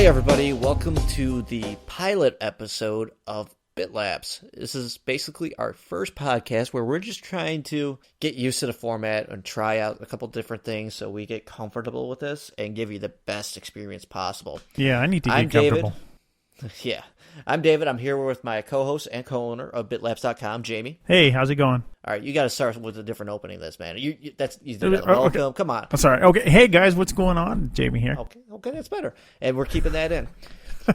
Hi, everybody. Welcome to the pilot episode of BitLapse. This is basically our first podcast where we're just trying to get used to the format and try out a couple different things so we get comfortable with this and give you the best experience possible. Yeah, I need to get comfortable. Yeah. I'm David. I'm here with my co-host and co-owner of BitLapse.com, Jaime. Hey, how's it going? All right, you got to start with a different opening this, man. You welcome. Okay. Come on. I'm sorry. Okay. Hey, guys, what's going on? Jaime here. Okay, that's better. And we're keeping that in.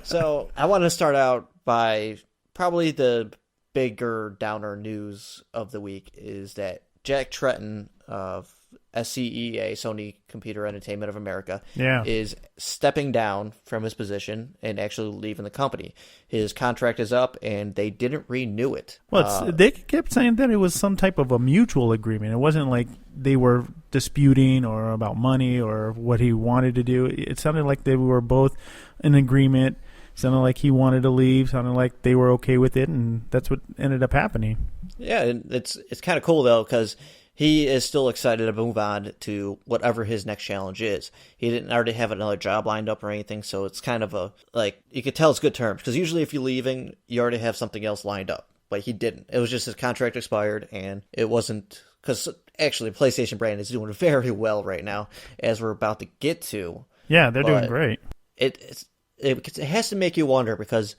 So I want to start out by probably the bigger downer news of the week is that Jack Tretton of SCEA, Sony Computer Entertainment of America, is stepping down from his position and actually leaving the company. His contract is up, and they didn't renew it. Well, they kept saying that it was some type of a mutual agreement. It wasn't like they were disputing or about money or what he wanted to do. It sounded like they were both in agreement. Sounded like he wanted to leave. Sounded like they were okay with it, and that's what ended up happening. Yeah, and it's kind of cool, though, because he is still excited to move on to whatever his next challenge is. He didn't already have another job lined up or anything, so it's kind of you could tell it's good terms. Because usually if you're leaving, you already have something else lined up. But he didn't. It was just his contract expired, and it wasn't... Because actually, the PlayStation brand is doing very well right now, as we're about to get to. Yeah, they're doing great. It has to make you wonder, because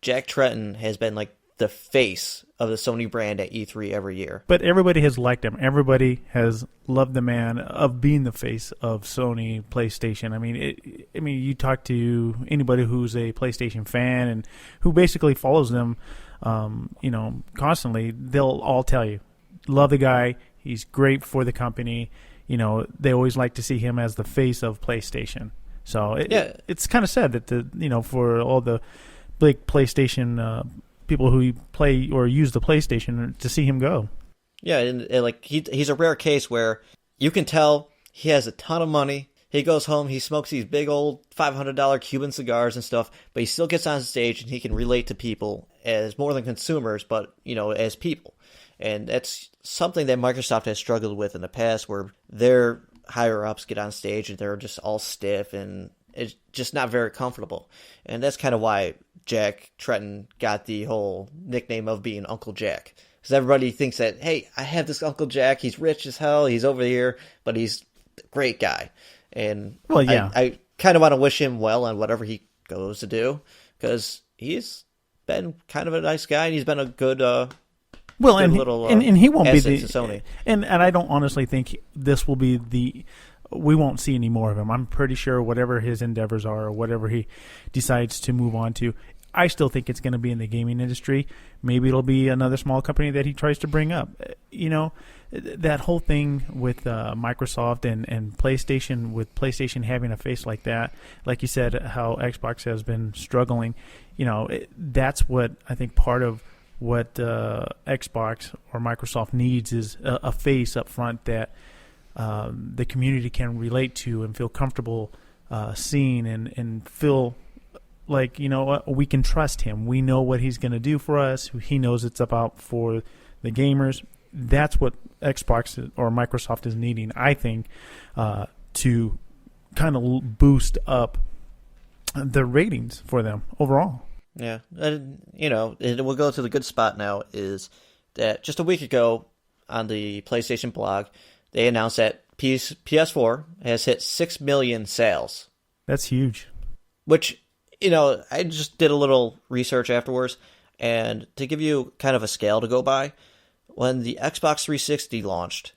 Jack Tretton has been like the face of the Sony brand at E3 every year. But everybody has liked him. Everybody has loved the man of being the face of Sony PlayStation. I mean, you talk to anybody who's a PlayStation fan and who basically follows them, constantly. They'll all tell you, love the guy. He's great for the company. They always like to see him as the face of PlayStation. So it's kind of sad that for all the big PlayStation people who play or use the PlayStation to see him go. Yeah, and he's a rare case where you can tell he has a ton of money. He goes home, he smokes these big old $500 Cuban cigars and stuff, but he still gets on stage and he can relate to people as more than consumers, but as people. And that's something that Microsoft has struggled with in the past, where their higher ups get on stage and they're just all stiff and it's just not very comfortable. And that's kind of why Jack Tretton got the whole nickname of being Uncle Jack. Because everybody thinks that, hey, I have this Uncle Jack, he's rich as hell, he's over here, but he's a great guy. And I kind of want to wish him well on whatever he goes to do, because he's been kind of a nice guy and he's been a good and he won't be the Sony. And I don't honestly think this will be we won't see any more of him. I'm pretty sure whatever his endeavors are or whatever he decides to move on to, I still think it's going to be in the gaming industry. Maybe it'll be another small company that he tries to bring up. That whole thing with Microsoft and PlayStation, with PlayStation having a face like that, like you said, how Xbox has been struggling, that's what I think part of what Xbox or Microsoft needs is a face up front that the community can relate to and feel comfortable seeing and feel like, we can trust him. We know what he's going to do for us. He knows it's about for the gamers. That's what Xbox or Microsoft is needing, I think, to kind of boost up the ratings for them overall. Yeah, and we'll go to the good spot now, is that just a week ago on the PlayStation blog, they announced that PS4 has hit 6 million sales. That's huge. Which, I just did a little research afterwards, and to give you kind of a scale to go by, when the Xbox 360 launched,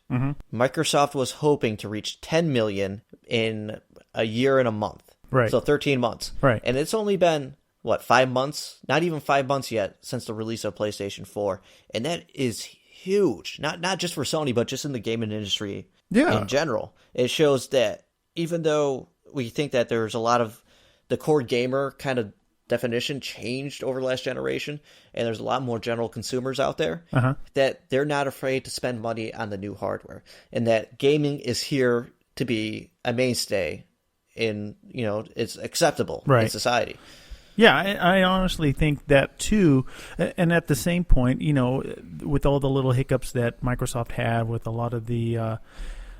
Microsoft was hoping to reach 10 million in a year and a month. Right. So 13 months. Right. And it's only been 5 months? Not even 5 months yet since the release of PlayStation 4. And that is huge. Not just for Sony, but just in the gaming industry in general. It shows that even though we think that there's a lot of the core gamer kind of definition changed over the last generation, and there's a lot more general consumers out there, that they're not afraid to spend money on the new hardware. And that gaming is here to be a mainstay in, it's acceptable in society. Yeah, I honestly think that too. And at the same point, with all the little hiccups that Microsoft had with a lot of the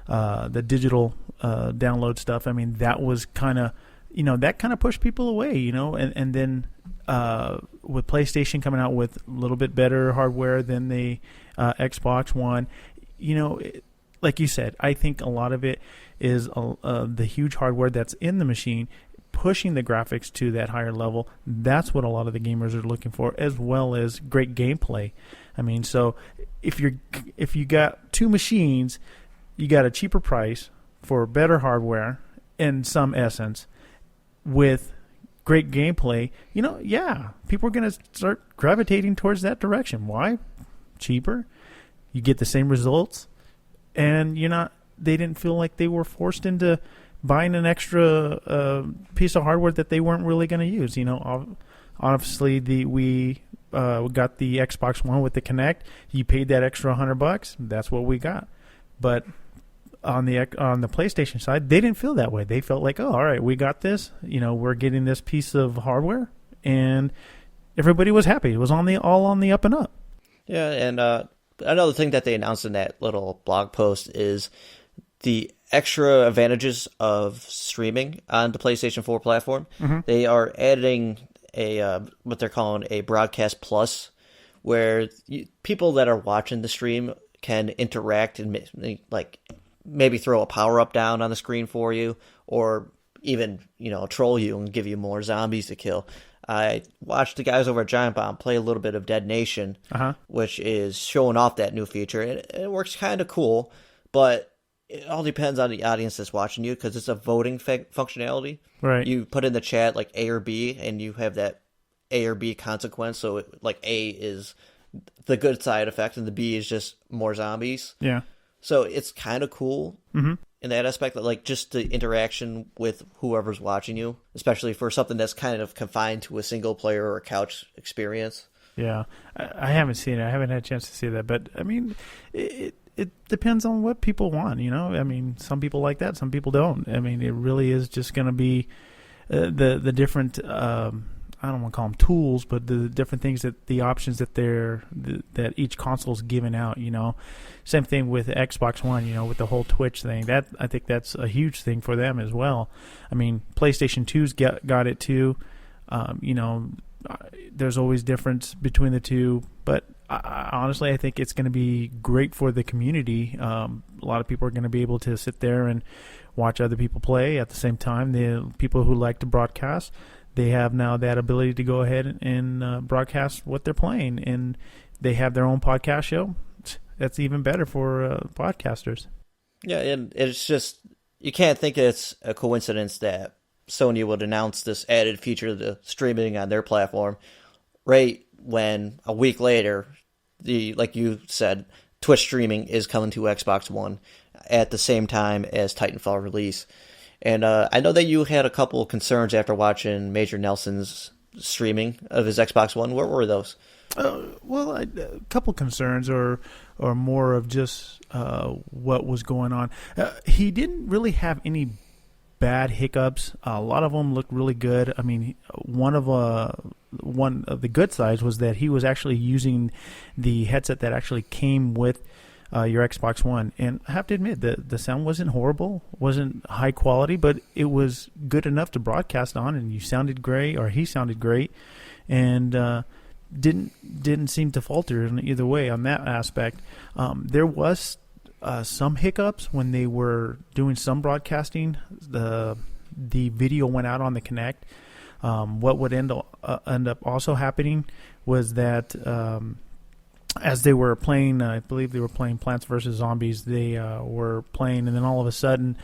digital download stuff, I mean, that was kind of that kind of pushed people away, and then with PlayStation coming out with a little bit better hardware than the Xbox One, like you said, I think a lot of it is the huge hardware that's in the machine pushing the graphics to that higher level. That's what a lot of the gamers are looking for, as well as great gameplay. I mean, so if you got two machines, you got a cheaper price for better hardware in some essence with great gameplay, people are going to start gravitating towards that direction. Why? Cheaper. You get the same results, and they didn't feel like they were forced into buying an extra piece of hardware that they weren't really going to use. Obviously we got the Xbox One with the Kinect. You paid that extra $100. That's what we got. But on the PlayStation side, they didn't feel that way. They felt like, oh, all right, we got this. We're getting this piece of hardware, and everybody was happy. It was all on the up and up. Yeah, and another thing that they announced in that little blog post is the extra advantages of streaming on the PlayStation 4 platform. Mm-hmm. They are adding what they're calling a broadcast plus, where people that are watching the stream can interact and maybe throw a power-up down on the screen for you, or even, troll you and give you more zombies to kill. I watched the guys over at Giant Bomb play a little bit of Dead Nation, which is showing off that new feature. And it works kind of cool, but it all depends on the audience that's watching you, because it's a voting functionality. Right. You put in the chat like A or B, and you have that A or B consequence. So A is the good side effect, and the B is just more zombies. Yeah. So it's kind of cool in that aspect, that just the interaction with whoever's watching you, especially for something that's kind of confined to a single player or a couch experience. Yeah, I haven't seen it. I haven't had a chance to see that, but I mean, it depends on what people want. I mean, some people like that, some people don't. I mean, it really is just going to be the different. I don't want to call them tools, but the different things the options that each console is giving out. Same thing with Xbox One. With the whole Twitch thing. I think that's a huge thing for them as well. I mean, PlayStation 2's got it too. There's always difference between the two, but honestly, I think it's going to be great for the community. A lot of people are going to be able to sit there and watch other people play at the same time. The people who like to broadcast, they have now that ability to go ahead and broadcast what they're playing, and they have their own podcast show. That's even better for podcasters. Yeah, and it's just, you can't think it's a coincidence that Sony would announce this added feature to streaming on their platform right when a week later, like you said, Twitch streaming is coming to Xbox One at the same time as Titanfall release. And I know that you had a couple of concerns after watching Major Nelson's streaming of his Xbox One. What were those? Well, a couple concerns, or more of just what was going on. He didn't really have any bad hiccups. A lot of them looked really good. I mean, one of the good sides was that he was actually using the headset that actually came with your Xbox One, and I have to admit the sound wasn't horrible, wasn't high quality, but it was good enough to broadcast on, and you sounded great, or he sounded great, and didn't seem to falter in either way on that aspect. There was some hiccups when they were doing some broadcasting. The video went out on the Kinect. What would end up also happening was that as they were playing, I believe they were playing Plants vs. Zombies, they were playing, and then all of a sudden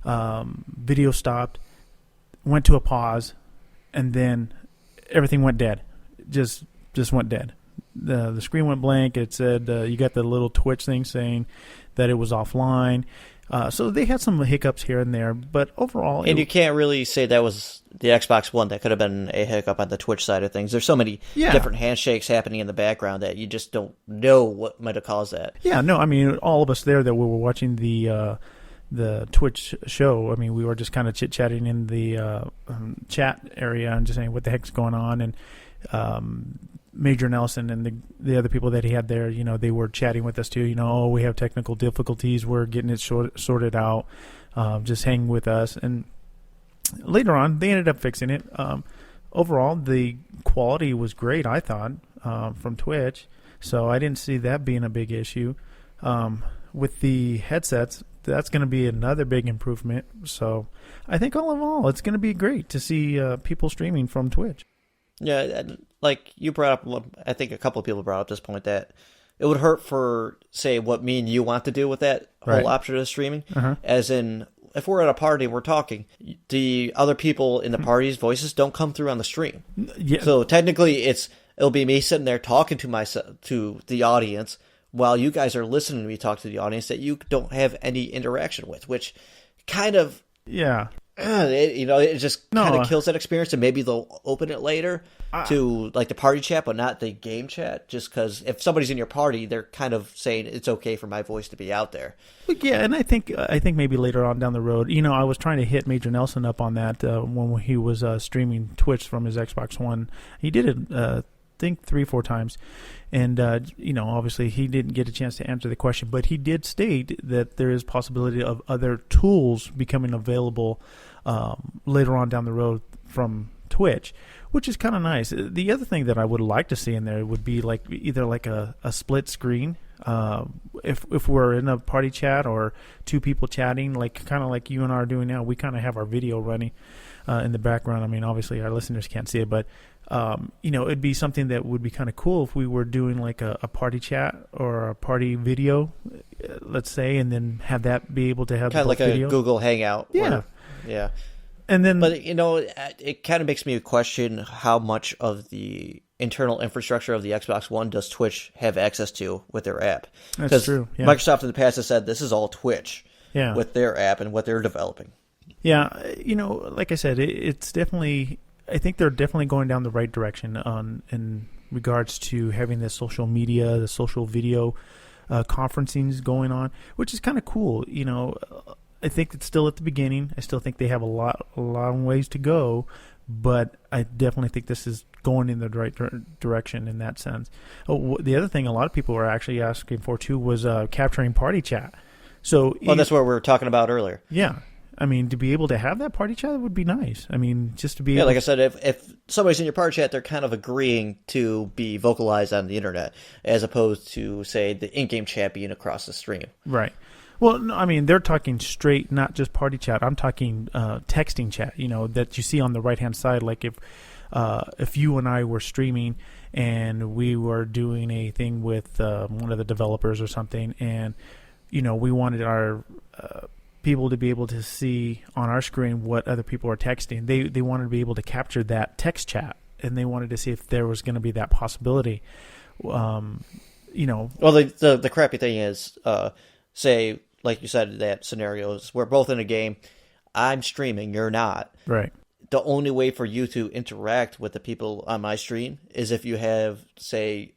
video stopped, went to a pause, and then everything went dead. Just went dead. The screen went blank. It said you got the little twitch thing saying that it was offline. So they had some hiccups here and there, but overall... And you can't really say that was the Xbox One. That could have been a hiccup on the Twitch side of things. There's so many different handshakes happening in the background that you just don't know what might have caused that. Yeah, no, I mean, all of us there that we were watching the Twitch show, I mean, we were just kind of chit-chatting in the chat area and just saying what the heck's going on, and Major Nelson and the other people that he had there, they were chatting with us too. We have technical difficulties. We're getting it sorted out. Just hang with us. And later on, they ended up fixing it. Overall, the quality was great, I thought, from Twitch. So I didn't see that being a big issue. With the headsets, that's going to be another big improvement. So I think all in all, it's going to be great to see people streaming from Twitch. Yeah, and like you brought up, I think a couple of people brought up this point that it would hurt for, say, what me and you want to do with that whole option of streaming. As in, if we're at a party and we're talking, the other people in the party's voices don't come through on the stream. Yeah. So technically, it'll be me sitting there talking to the audience while you guys are listening to me talk to the audience that you don't have any interaction with, which kind of it just kind of kills that experience. And maybe they'll open it later to like the party chat, but not the game chat. Just because if somebody's in your party, they're kind of saying it's okay for my voice to be out there. Yeah, and I think maybe later on down the road, I was trying to hit Major Nelson up on that when he was streaming Twitch from his Xbox One. He did it, I think 3-4 times, and obviously he didn't get a chance to answer the question, but he did state that there is possibility of other tools becoming available later on down the road from Twitch, which is kind of nice. The other thing that I would like to see in there would be like either like a split screen. If we're in a party chat or two people chatting, like kind of like you and I are doing now, we kind of have our video running in the background. I mean, obviously our listeners can't see it, but it'd be something that would be kind of cool if we were doing like a party chat or a party video, let's say, and then have that be able to have kind of like video. A Google Hangout. Yeah. Yeah. And then, but it kind of makes me question how much of the internal infrastructure of the Xbox One does Twitch have access to with their app? That's true. Yeah. Microsoft in the past has said this is all Twitch with their app and what they're developing. Yeah, like I said, it's definitely. I think they're definitely going down the right direction in regards to having the social media, the social video conferencings going on, which is kind of cool. I think it's still at the beginning. I still think they have a long ways to go, but I definitely think this is going in the right direction in that sense. The other thing a lot of people were actually asking for too was capturing party chat. So, that's what we were talking about earlier. Yeah. I mean, to be able to have that party chat would be nice. I mean, just to be able like I said, if somebody's in your party chat, they're kind of agreeing to be vocalized on the internet as opposed to, say, the in-game chat being across the stream. Right. Well, no, I mean, they're talking straight, not just party chat. I'm talking texting chat, that you see on the right-hand side. Like if you and I were streaming and we were doing a thing with one of the developers or something, and, we wanted our people to be able to see on our screen what other people are texting. They wanted to be able to capture that text chat, and they wanted to see if there was going to be that possibility. Well, the crappy thing is, say, like you said, that scenarios we're both in a game, I'm streaming, you're not. Right. The only way for you to interact with the people on my stream is if you have, say,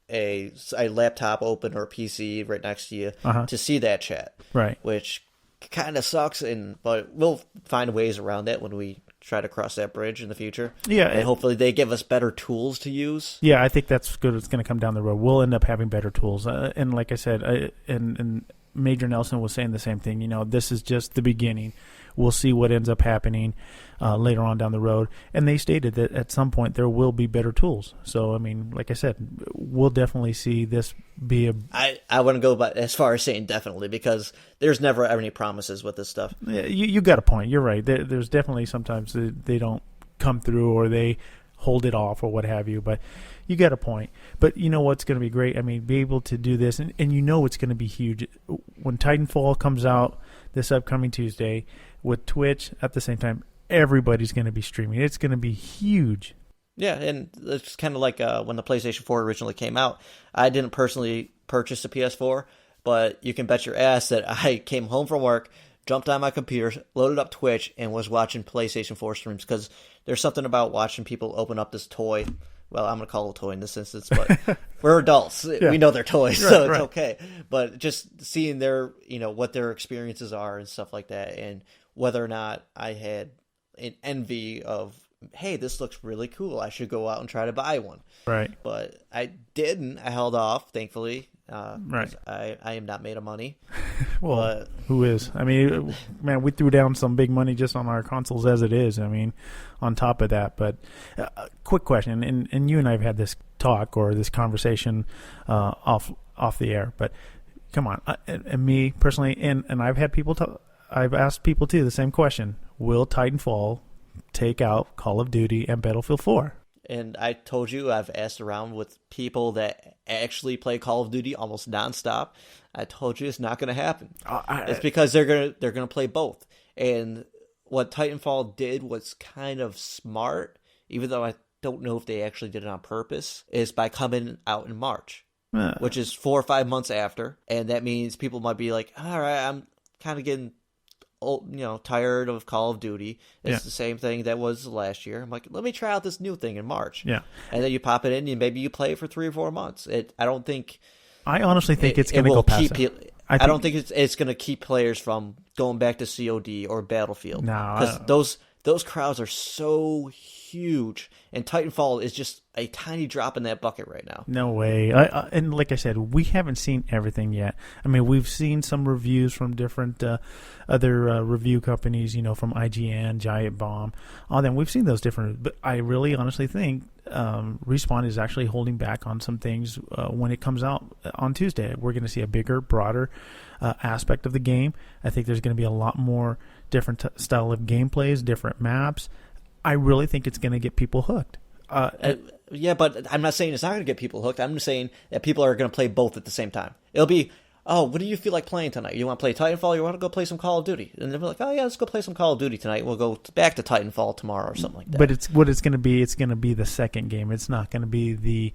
a laptop open or a PC right next to you to see that chat. Right. Which kind of sucks, but we'll find ways around that when we try to cross that bridge in the future. Yeah, and hopefully they give us better tools to use. Yeah, I think that's good. It's going to come down the road. We'll end up having better tools, and like I said, and Major Nelson was saying the same thing. This is just the beginning. We'll see what ends up happening later on down the road. And they stated that at some point there will be better tools. So, I mean, like I said, we'll definitely see this be a... I wouldn't go as far as saying definitely, because there's never any promises with this stuff. Yeah, you got a point. You're right. There's definitely sometimes they don't come through or they hold it off or what have you. But you got a point. But you know what's going to be great? I mean, be able to do this, and it's going to be huge. When Titanfall comes out this upcoming Tuesday, with Twitch at the same time, everybody's going to be streaming. It's going to be huge. Yeah, and it's kind of like when the PlayStation 4 originally came out. I didn't personally purchase the PS4, but you can bet your ass that I came home from work, jumped on my computer, loaded up Twitch, and was watching PlayStation 4 streams, because there's something about watching people open up this toy. Well, I'm going to call it a toy in this instance, but we're adults. Yeah. We know they're toys, so it's okay. But just seeing their, what their experiences are and stuff like that, and whether or not I had an envy of, hey, this looks really cool, I should go out and try to buy one. Right. But I didn't. I held off, thankfully. Right. I am not made of money. Well, But who is? I mean, man, we threw down some big money just on our consoles as it is. I mean, on top of that. But quick question, and you and I have had this talk or this conversation off the air. But come on, and me personally, and I've had people I've asked people too the same question: will Titanfall take out Call of Duty and Battlefield 4? And I told you I've asked around with people that actually play Call of Duty almost nonstop. I told you it's not going to happen. It's because they're gonna play both. And what Titanfall did was kind of smart, even though I don't know if they actually did it on purpose, is by coming out in March, which is 4 or 5 months after. And that means people might be like, all right, I'm kind of getting old, tired of Call of Duty. It's the same thing that was last year. I'm like, let me try out this new thing in March. Yeah. And then you pop it in and maybe you play it for 3 or 4 months. I honestly think it's going to go past that. I don't think it's going to keep players from going back to COD or Battlefield. No. Because those crowds are so huge, and Titanfall is just a tiny drop in that bucket right now. No way. And like I said, we haven't seen everything yet. I mean, we've seen some reviews from different other review companies, from IGN, Giant Bomb, all them. We've seen those different, but I really honestly think Respawn is actually holding back on some things when it comes out on Tuesday. We're going to see a bigger, broader aspect of the game. I think there's going to be a lot more different style of gameplays, different maps. I really think it's going to get people hooked. Yeah, but I'm not saying it's not going to get people hooked. I'm just saying that people are going to play both at the same time. It'll be, what do you feel like playing tonight? You want to play Titanfall? You want to go play some Call of Duty? And they'll be like, oh yeah, let's go play some Call of Duty tonight. We'll go back to Titanfall tomorrow or something like that. But it's going to be. It's going to be the second game. It's not going to be the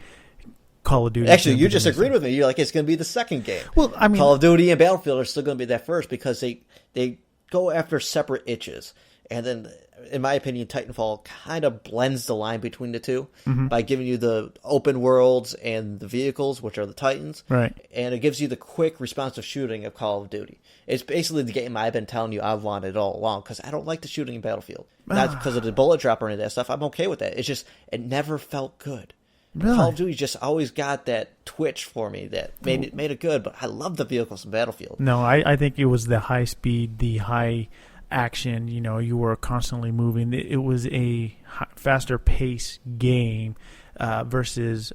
Call of Duty. Actually, you just agreed with me. You're like, it's going to be the second game. Well, I mean, Call of Duty and Battlefield are still going to be that first because they go after separate itches. And then, in my opinion, Titanfall kind of blends the line between the two by giving you the open worlds and the vehicles, which are the Titans. Right. And it gives you the quick, responsive shooting of Call of Duty. It's basically the game I've been telling you I've wanted all along because I don't like the shooting in Battlefield. Not because of the bullet drop or any of that stuff. I'm okay with that. It's just, it never felt good. Really? Call of Duty just always got that twitch for me that made it good, but I love the vehicles in Battlefield. No, I think it was the high speed, the high action. You were constantly moving. It was a faster pace game versus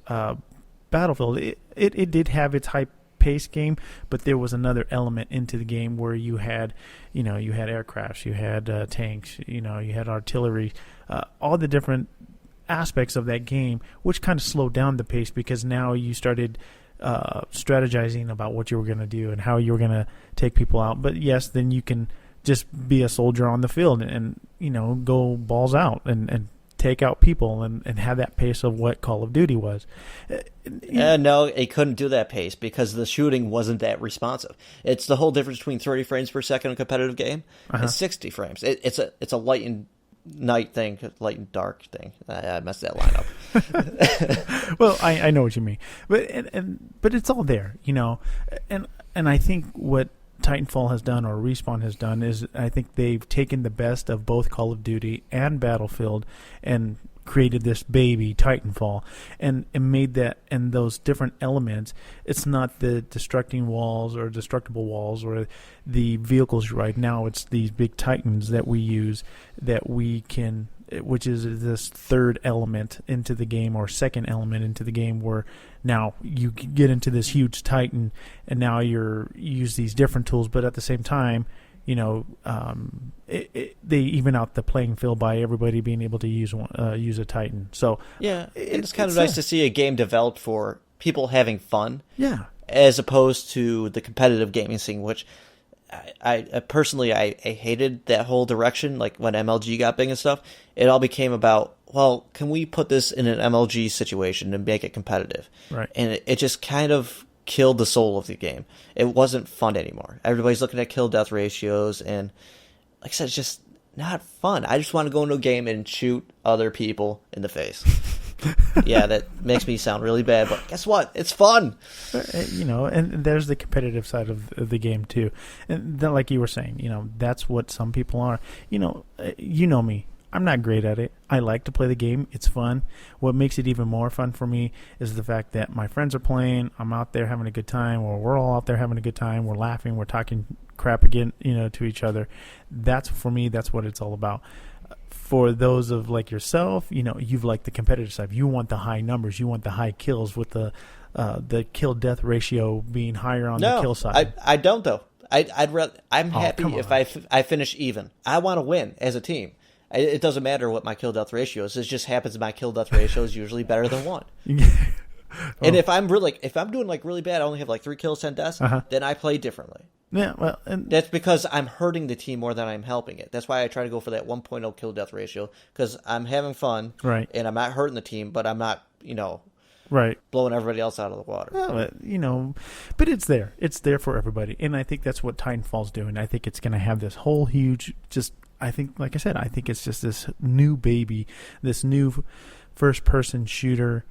Battlefield. It did have its high pace game, but there was another element into the game where you had aircrafts, you had tanks, you had artillery, all the different aspects of that game, which kind of slowed down the pace because now you started strategizing about what you were going to do and how you were going to take people out. But yes, then you can just be a soldier on the field and go balls out and take out people and have that pace of what Call of Duty was. No, it couldn't do that pace because the shooting wasn't that responsive. It's the whole difference between 30 frames per second in a competitive game and 60 frames. It's a light and night thing, light and dark thing. I messed that line up. Well, I know what you mean, but it's all there, and I think what Titanfall has done or Respawn has done is I think they've taken the best of both Call of Duty and Battlefield and created this baby Titanfall and made that and those different elements. It's not the destructible walls or the vehicles you ride. Now it's these big Titans that we use that we can, which is this third element into the game or second element into the game where now you get into this huge Titan and now you use these different tools, but at the same time, they even out the playing field by everybody being able to use a Titan. So yeah, it's kind of nice to see a game developed for people having fun. Yeah, as opposed to the competitive gaming scene, which I personally hated that whole direction. Like when MLG got big and stuff, it all became about, well, can we put this in an MLG situation and make it competitive? Right. And it just kind of killed the soul of the game. It wasn't fun anymore. Everybody's looking at kill death ratios, and like I said, it's just not fun. I just want to go into a game and shoot other people in the face. Yeah, that makes me sound really bad, but guess what? It's fun. And there's the competitive side of the game too. And then, like you were saying, that's what some people are. You know me. I'm not great at it. I like to play the game. It's fun. What makes it even more fun for me is the fact that my friends are playing. I'm out there having a good time, or we're all out there having a good time. We're laughing. We're talking crap again, to each other. That's, for me, that's what it's all about. For those of like yourself, you've like the competitive side. You want the high numbers. You want the high kills with the kill death ratio being higher on the kill side. I don't though. I'm happy if I finish even. I want to win as a team. It doesn't matter what my kill death ratio is. It just happens my kill death ratio is usually better than 1. And if I'm doing like really bad, I only have like 3 kills, 10 deaths, then I play differently. Yeah, well, and that's because I'm hurting the team more than I'm helping it. That's why I try to go for that 1.0 kill death ratio, because I'm having fun, right? And I'm not hurting the team, but I'm not, right, blowing everybody else out of the water. Well, but it's there. It's there for everybody, and I think that's what Titanfall's doing. I think it's going to have this whole huge, I think, like I said, I think it's just this new baby, this new first-person shooter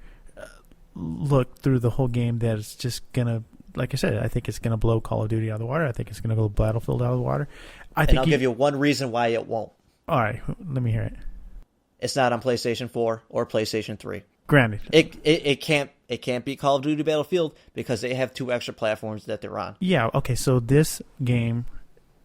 look through the whole game that is just going to, like I said, I think it's going to blow Call of Duty out of the water. I think it's going to blow Battlefield out of the water. I'll give you one reason why it won't. All right, let me hear it. It's not on PlayStation 4 or PlayStation 3. Granted. It can't beat Call of Duty Battlefield because they have 2 extra platforms that they're on. Yeah, okay, so this game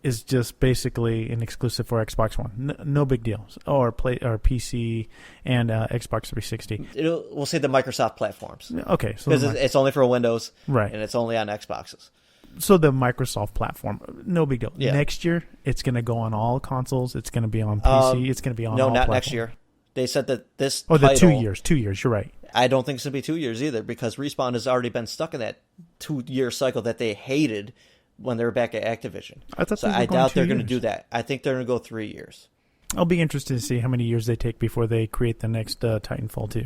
is just basically an exclusive for Xbox One. No big deal. Or PC and Xbox 360. We'll say the Microsoft platforms. Okay. Because it's only for Windows. Right. And it's only on Xboxes. So the Microsoft platform, no big deal. Yeah. Next year, it's going to go on all consoles. It's going to be on PC. It's going to be on all platforms. No, not next year. They said that this the 2 years. 2 years, you're right. I don't think it's going to be 2 years either, because Respawn has already been stuck in that 2-year cycle that they hated when they were back at Activision. I doubt they're going to do that. I think they're going to go 3 years. I'll be interested to see how many years they take before they create the next Titanfall 2.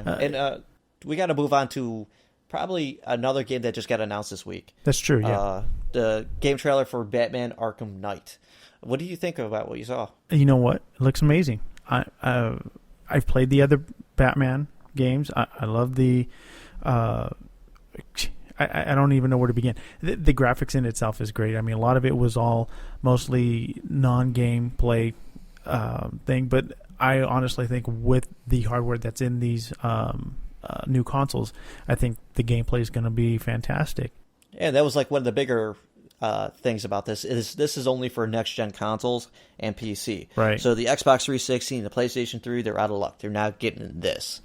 Yeah. And we got to move on to probably another game that just got announced this week. That's true, yeah. The game trailer for Batman Arkham Knight. What do you think about what you saw? You know what? It looks amazing. I've played the other Batman games. I love the... I don't even know where to begin. The graphics in itself is great. I mean, a lot of it was all mostly non-gameplay thing, but I honestly think with the hardware that's in these new consoles, I think the gameplay is going to be fantastic. Yeah, that was like one of the bigger things about this is only for next-gen consoles and PC. Right. So the Xbox 360 and the PlayStation 3, they're out of luck. They're not getting this.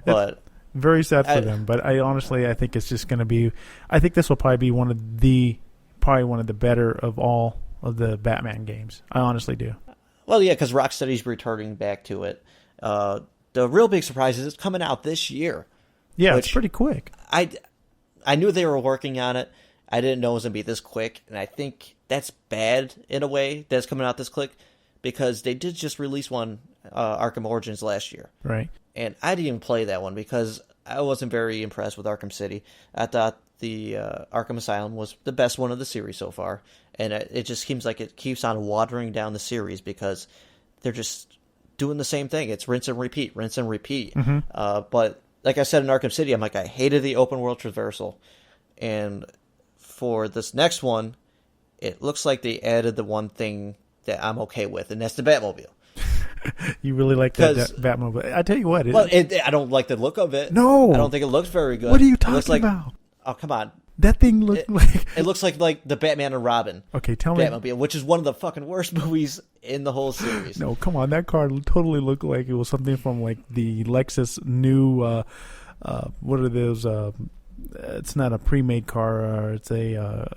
But... Very sad for them, but I think it's just going to be. I think this will probably be one of the better of all of the Batman games. I honestly do. Well, yeah, because Rocksteady's returning back to it. The real big surprise is it's coming out this year. Yeah, it's pretty quick. I knew they were working on it. I didn't know it was going to be this quick, and I think that's bad in a way that it's coming out this quick, because they did just release one, Arkham Origins, last year. Right. And I didn't even play that one because I wasn't very impressed with Arkham City. I thought the Arkham Asylum was the best one of the series so far. And it just seems like it keeps on watering down the series because they're just doing the same thing. It's rinse and repeat, rinse and repeat. Mm-hmm. But like I said in Arkham City, I'm like, I hated the open world traversal. And for this next one, it looks like they added the one thing that I'm okay with, and that's the Batmobile. You really like that Batmobile. I tell you what. I don't like the look of it. No. I don't think it looks very good. What are you talking about? Oh, come on. That thing looked like... It looks like the Batman and Robin. Okay, tell me. Batmobile, which is one of the fucking worst movies in the whole series. No, come on. That car totally looked like it was something from like the Lexus new... what are those... it's not a pre-made car. It's a...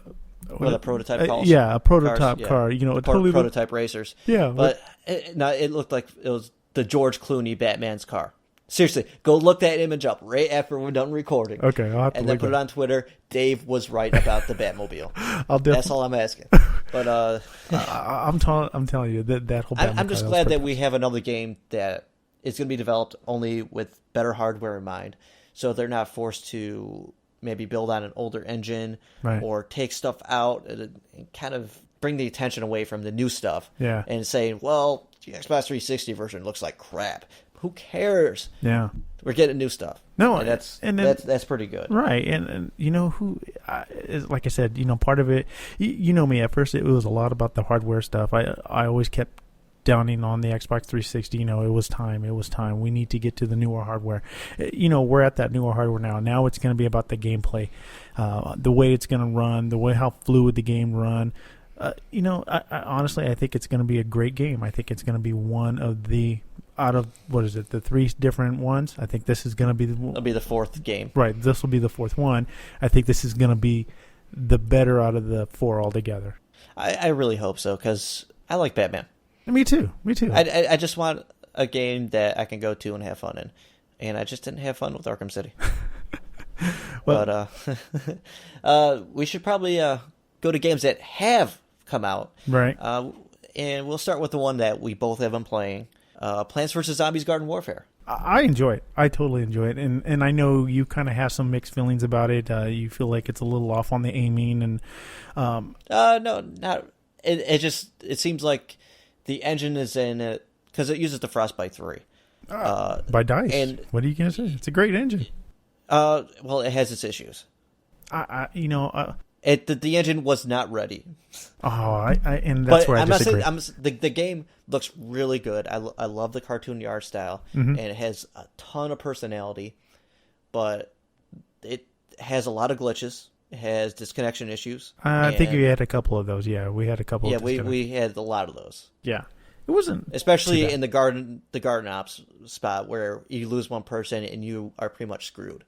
What are the prototype calls? Yeah, a prototype car. You know, totally prototype racers. Yeah, but it looked like it was the George Clooney Batman's car. Seriously, go look that image up right after we're done recording. Okay, I'll have to and then put it on Twitter. Dave was right about the Batmobile. That's all I'm asking. But I'm telling you that whole. I'm just glad that we have another game that is going to be developed only with better hardware in mind, so they're not forced to maybe build on an older engine, right, or take stuff out and kind of bring the attention away from the new stuff. Yeah. And saying, well, the Xbox 360 version looks like crap. Who cares? Yeah. We're getting new stuff. No, and that's pretty good. Right. And you know who, like I said, part of it, you know me, at first it was a lot about the hardware stuff. I always kept downing on the Xbox 360. It was time. It was time. We need to get to the newer hardware. We're at that newer hardware now. Now it's going to be about the gameplay, the way it's going to run, the way how fluid the game run. Honestly, I think it's going to be a great game. I think it's going to be one of the out of the 3 different ones. I think this is going to be it'll be the 4th game. Right. This will be the 4th one. I think this is going to be the better out of the 4 altogether. I really hope so, because I like Batman. Me too. I just want a game that I can go to and have fun in, and I just didn't have fun with Arkham City. Well, but we should probably go to games that have come out. Right. And we'll start with the one that we both have been playing, Plants vs. Zombies Garden Warfare. I enjoy it. I totally enjoy it. And I know you kind of have some mixed feelings about it. You feel like it's a little off on the aiming. And no, not. It seems like the engine is in it, because it uses the Frostbite 3. By DICE. And what are you going to say? It's a great engine. Well, it has its issues. The engine was not ready. And that's where I disagree. The game looks really good. I love the cartoon art style, and it has a ton of personality, but it has a lot of glitches. It has disconnection issues. I think we had a couple of those. Yeah, we had a couple. Yeah, we had a lot of those. Yeah, it wasn't especially in the garden ops spot where you lose one person and you are pretty much screwed,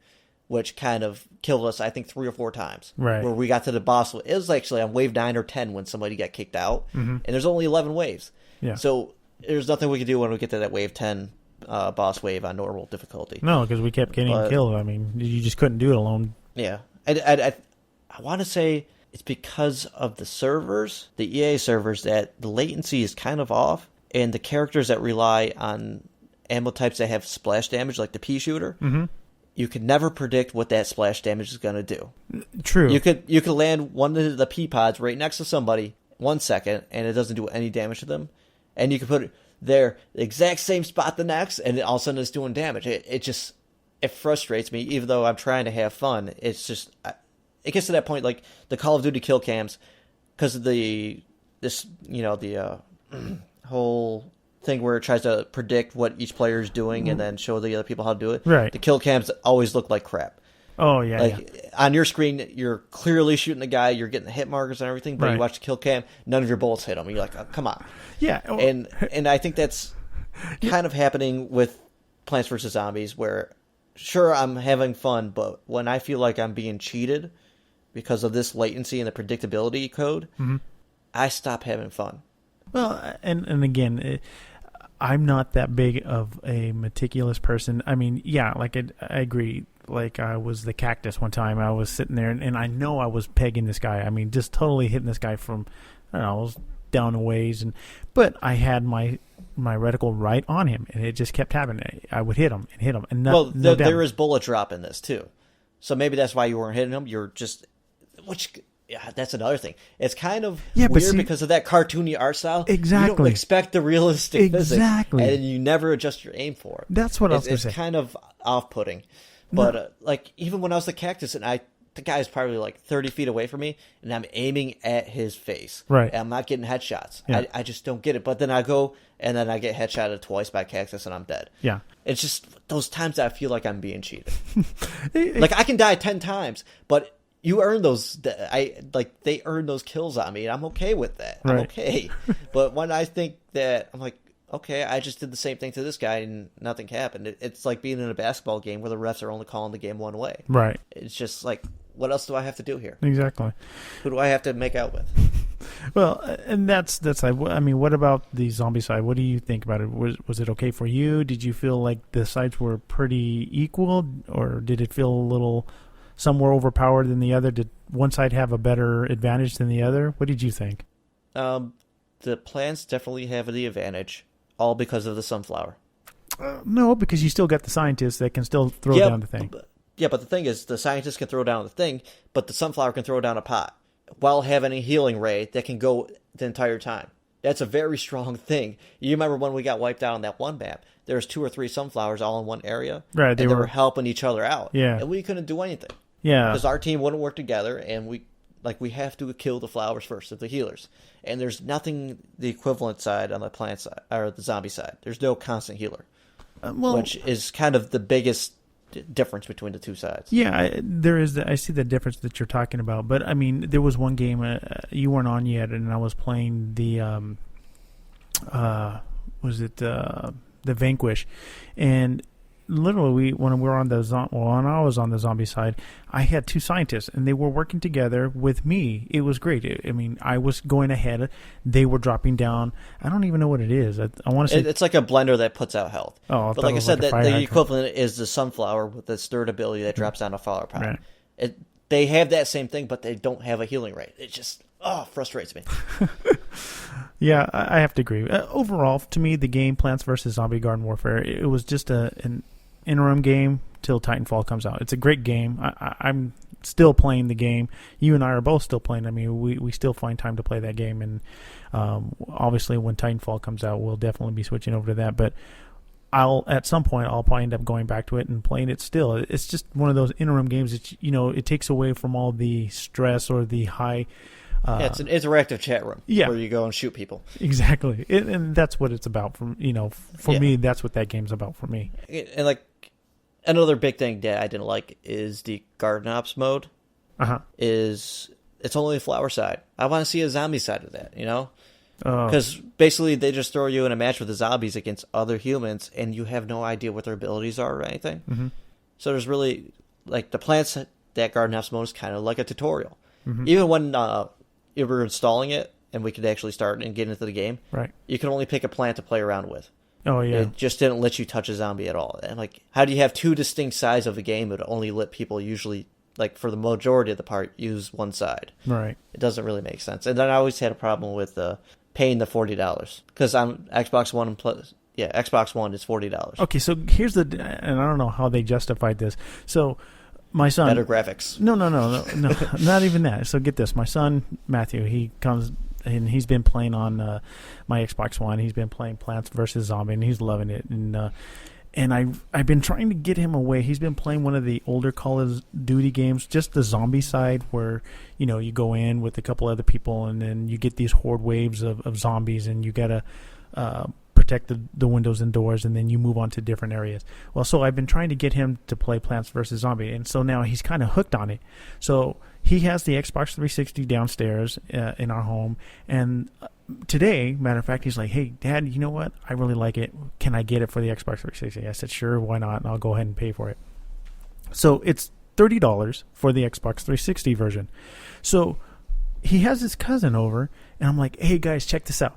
which kind of killed us, I think, 3 or 4 times. Right. Where we got to the boss. It was actually on wave 9 or 10 when somebody got kicked out, and there's only 11 waves. Yeah. So there's nothing we can do when we get to that wave 10 boss wave on normal difficulty. No, because we kept getting killed. I mean, you just couldn't do it alone. Yeah. I want to say it's because of the servers, the EA servers, that the latency is kind of off, and the characters that rely on ammo types that have splash damage, like the pea shooter, you can never predict what that splash damage is going to do. True. You could land one of the pea pods right next to somebody 1 second, and it doesn't do any damage to them, and you can put it there the exact same spot the next, and all of a sudden it's doing damage. It frustrates me, even though I'm trying to have fun. It's just, it gets to that point, like the Call of Duty kill cams, because of the whole thing where it tries to predict what each player is doing and then show the other people how to do it. Right. The kill cams always look like crap. Oh, yeah. On your screen, you're clearly shooting the guy, you're getting the hit markers and everything, but you watch the kill cam, none of your bullets hit him. You're like, oh, come on. Yeah. And I think that's kind of happening with Plants vs. Zombies, where, sure, I'm having fun, but when I feel like I'm being cheated because of this latency and the predictability code, I stop having fun. Well, and again, I'm not that big of a meticulous person. I mean, yeah, like I agree. Like I was the cactus one time. I was sitting there, and I know I was pegging this guy. I mean, just totally hitting this guy from, I don't know, I was down a ways, but I had my reticle right on him, and it just kept happening. I would hit him, and there is bullet drop in this too, so maybe that's why you weren't hitting him. You're just, that's another thing. It's kind of weird because of that cartoony art style. Exactly. You don't expect the realistic physics, exactly, and you never adjust your aim for it. That's what I was going to say. It's kind of off-putting. But like even when I was the cactus, and the guy is probably like 30 feet away from me, and I'm aiming at his face. Right. And I'm not getting headshots. Yeah. I just don't get it. But then I go, and then I get headshotted twice by cactus, and I'm dead. Yeah. It's just those times that I feel like I'm being cheated. Like I can die 10 times, but you earn those. They earn those kills on me, and I'm okay with that. I'm okay. But when I think that, I'm like, okay, I just did the same thing to this guy and nothing happened. It's like being in a basketball game where the refs are only calling the game one way. Right. It's just like, what else do I have to do here? Exactly. Who do I have to make out with? Well, and that's I mean, what about the zombie side? What do you think about it? Was it okay for you? Did you feel like the sides were pretty equal, or did it feel a little some more overpowered than the other? Did one side have a better advantage than the other? What did you think? The plants definitely have the advantage, all because of the sunflower. No, because you still got the scientists that can still throw down the thing. Yeah, but the thing is, the scientists can throw down the thing, but the sunflower can throw down a pot while having a healing ray that can go the entire time. That's a very strong thing. You remember when we got wiped out on that one map? There was 2 or 3 sunflowers all in one area, right? They were helping each other out, yeah, and we couldn't do anything. Yeah, because our team wouldn't work together, and Like, we have to kill the flowers first, of the healers. And there's nothing the equivalent side on the plant side, or the zombie side. There's no constant healer, which is kind of the biggest difference between the two sides. Yeah, there is. I see the difference that you're talking about. But, I mean, there was one game you weren't on yet, and I was playing the, the Vanquish. And literally, when we were on when I was on the zombie side, I had two scientists, and they were working together with me. It was great. I mean, I was going ahead. They were dropping down. I don't even know what it is. I want to say it's like a blender that puts out health. Oh, but like I said, the equivalent is the sunflower with its third ability that drops down a flower pot. Right. They have that same thing, but they don't have a healing rate. It just frustrates me. Yeah, I have to agree. Overall, to me, the game Plants vs. Zombie Garden Warfare, it was just an interim game till Titanfall comes out. It's a great game. I'm still playing the game. You and I are both still playing. I mean, we still find time to play that game. And obviously, when Titanfall comes out, we'll definitely be switching over to that. But at some point, I'll probably end up going back to it and playing it still. It's just one of those interim games that, it takes away from all the stress or the high... it's an interactive chat room where you go and shoot people. Exactly. And that's what it's about. For me, that's what that game's about for me. And like another big thing that I didn't like is the Garden Ops mode. It's only the flower side. I want to see a zombie side of that, Because basically they just throw you in a match with the zombies against other humans, and you have no idea what their abilities are or anything. Mm-hmm. So there's really, like, the plants, that Garden Ops mode is kind of like a tutorial. Mm-hmm. Even when you were installing it and we could actually start and get into the game, right? You can only pick a plant to play around with. Oh, yeah. It just didn't let you touch a zombie at all. And, like, how do you have two distinct sides of a game that only let people usually, like, for the majority of the part, use one side? Right. It doesn't really make sense. And then I always had a problem with paying the $40. Because I'm Xbox One Xbox One is $40. Okay, so here's and I don't know how they justified this. So my son... Better graphics. No, not even that. So get this. My son, Matthew, he comes... And he's been playing on my Xbox One. He's been playing Plants vs. Zombie, and he's loving it. And I've been trying to get him away. He's been playing one of the older Call of Duty games, just the zombie side, where you go in with a couple other people, and then you get these horde waves of zombies, and you gotta protect the windows and doors, and then you move on to different areas. Well, so I've been trying to get him to play Plants vs. Zombie, and so now he's kind of hooked on it. So he has the Xbox 360 downstairs in our home, and today, matter of fact, he's like, "Hey, Dad, you know what? I really like it. Can I get it for the Xbox 360?" I said, "Sure, why not? And I'll go ahead and pay for it." So it's $30 for the Xbox 360 version. So he has his cousin over, and I'm like, "Hey, guys, check this out.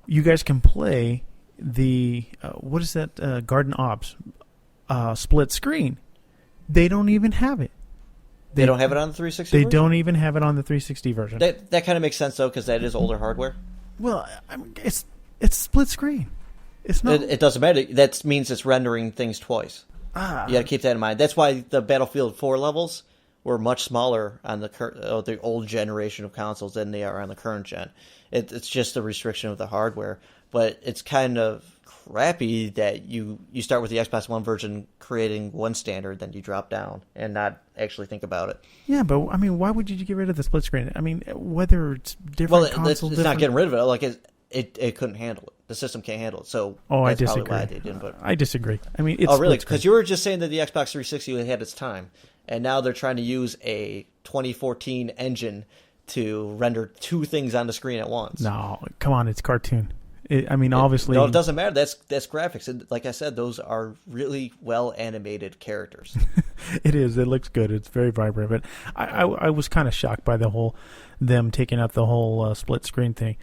You guys can play the what is that? Garden Ops split screen. They don't even have it. They don't have it on the 360 They version? Don't even have it on the 360 version. That kind of makes sense, though, because that is older hardware. Well, I mean, it's split screen. It's not. It doesn't matter. That means it's rendering things twice. You got to keep that in mind. That's why the Battlefield 4 levels were much smaller on the old generation of consoles than they are on the current gen. It's just a restriction of the hardware. But it's kind of crappy that you start with the Xbox One version creating one standard, then you drop down and not actually think about it. Yeah, but I mean, why would you get rid of the split screen? I mean, whether it's different consoles, it's not getting rid of it. Like it couldn't handle it. The system can't handle it. So I that's disagree. Probably why they didn't put it. I disagree. I mean, it's really? Because you were just saying that the Xbox 360 had its time, and now they're trying to use a 2014 engine to render two things on the screen at once. No, come on, it's cartoon. Obviously... No, it doesn't matter. That's graphics. And like I said, those are really well-animated characters. It is. It looks good. It's very vibrant. But I was kind of shocked by them taking out the whole split screen thing.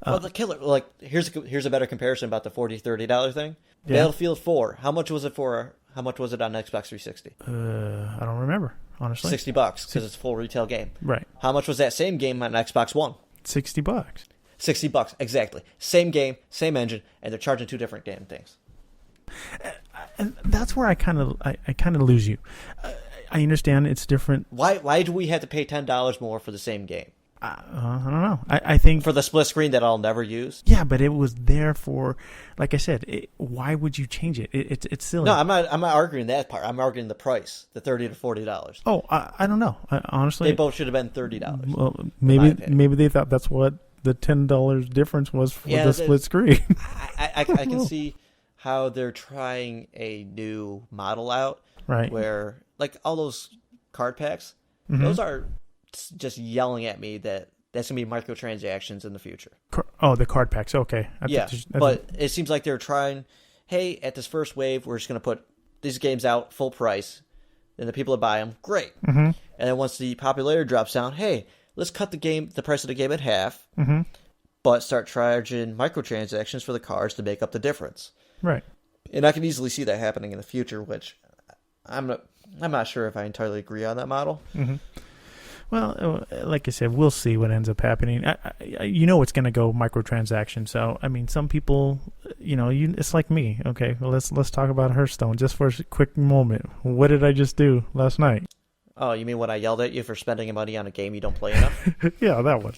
Well, the killer... Like, here's a better comparison about the $40-$30 thing. Yeah. Battlefield 4, how much was it on Xbox 360? I don't remember, honestly. $60, because it's a full retail game. Right. How much was that same game on Xbox One? $60. $60, exactly. Same game, same engine, and they're charging two different damn things. And that's where I kind of lose you. I understand it's different. Why do we have to pay $10 more for the same game? I don't know. I think for the split screen that I'll never use. Yeah, but it was there for, like I said, why would you change it? It's silly. No, I'm not arguing that part. I'm arguing the price, the $30 to $40. Oh, I don't know. Honestly, they both should have been $30. Well, maybe they thought that's what the $10 difference was for the split screen. I can see how they're trying a new model out, right? Where like all those card packs, those are just yelling at me that that's gonna be microtransactions in the future. The card packs. Okay. But it seems like they're trying. Hey, at this first wave, we're just gonna put these games out full price, and the people that buy them, great. And then once the popularity drops down, hey, let's cut the price of the game in half, but start charging microtransactions for the cards to make up the difference. Right. And I can easily see that happening in the future, which I'm not sure if I entirely agree on that model. Well, like I said, we'll see what ends up happening. It's going to go microtransaction. So, I mean, some people, it's like me. Okay, well, let's talk about Hearthstone just for a quick moment. What did I just do last night? Oh, you mean when I yelled at you for spending money on a game you don't play enough? Yeah, that one.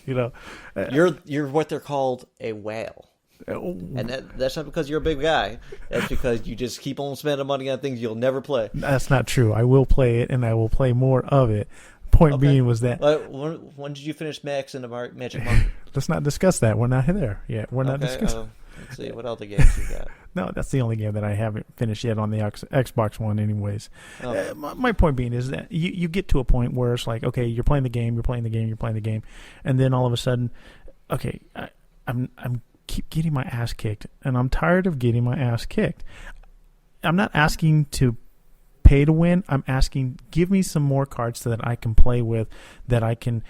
You're what they're called a whale. And that's not because you're a big guy. That's because you just keep on spending money on things you'll never play. That's not true. I will play it, and I will play more of it. Point being was that... When did you finish Max in the Magic Monkey? Let's not discuss that. We're not there yet. We're not discussing... Let's see, what other games you got? No, that's the only game that I haven't finished yet on the Xbox One anyways. Okay. My point being is that you get to a point where it's like, okay, you're playing the game, and then all of a sudden, okay, I'm keep getting my ass kicked, and I'm tired of getting my ass kicked. I'm not asking to pay to win. I'm asking, give me some more cards so that I can play with, that I can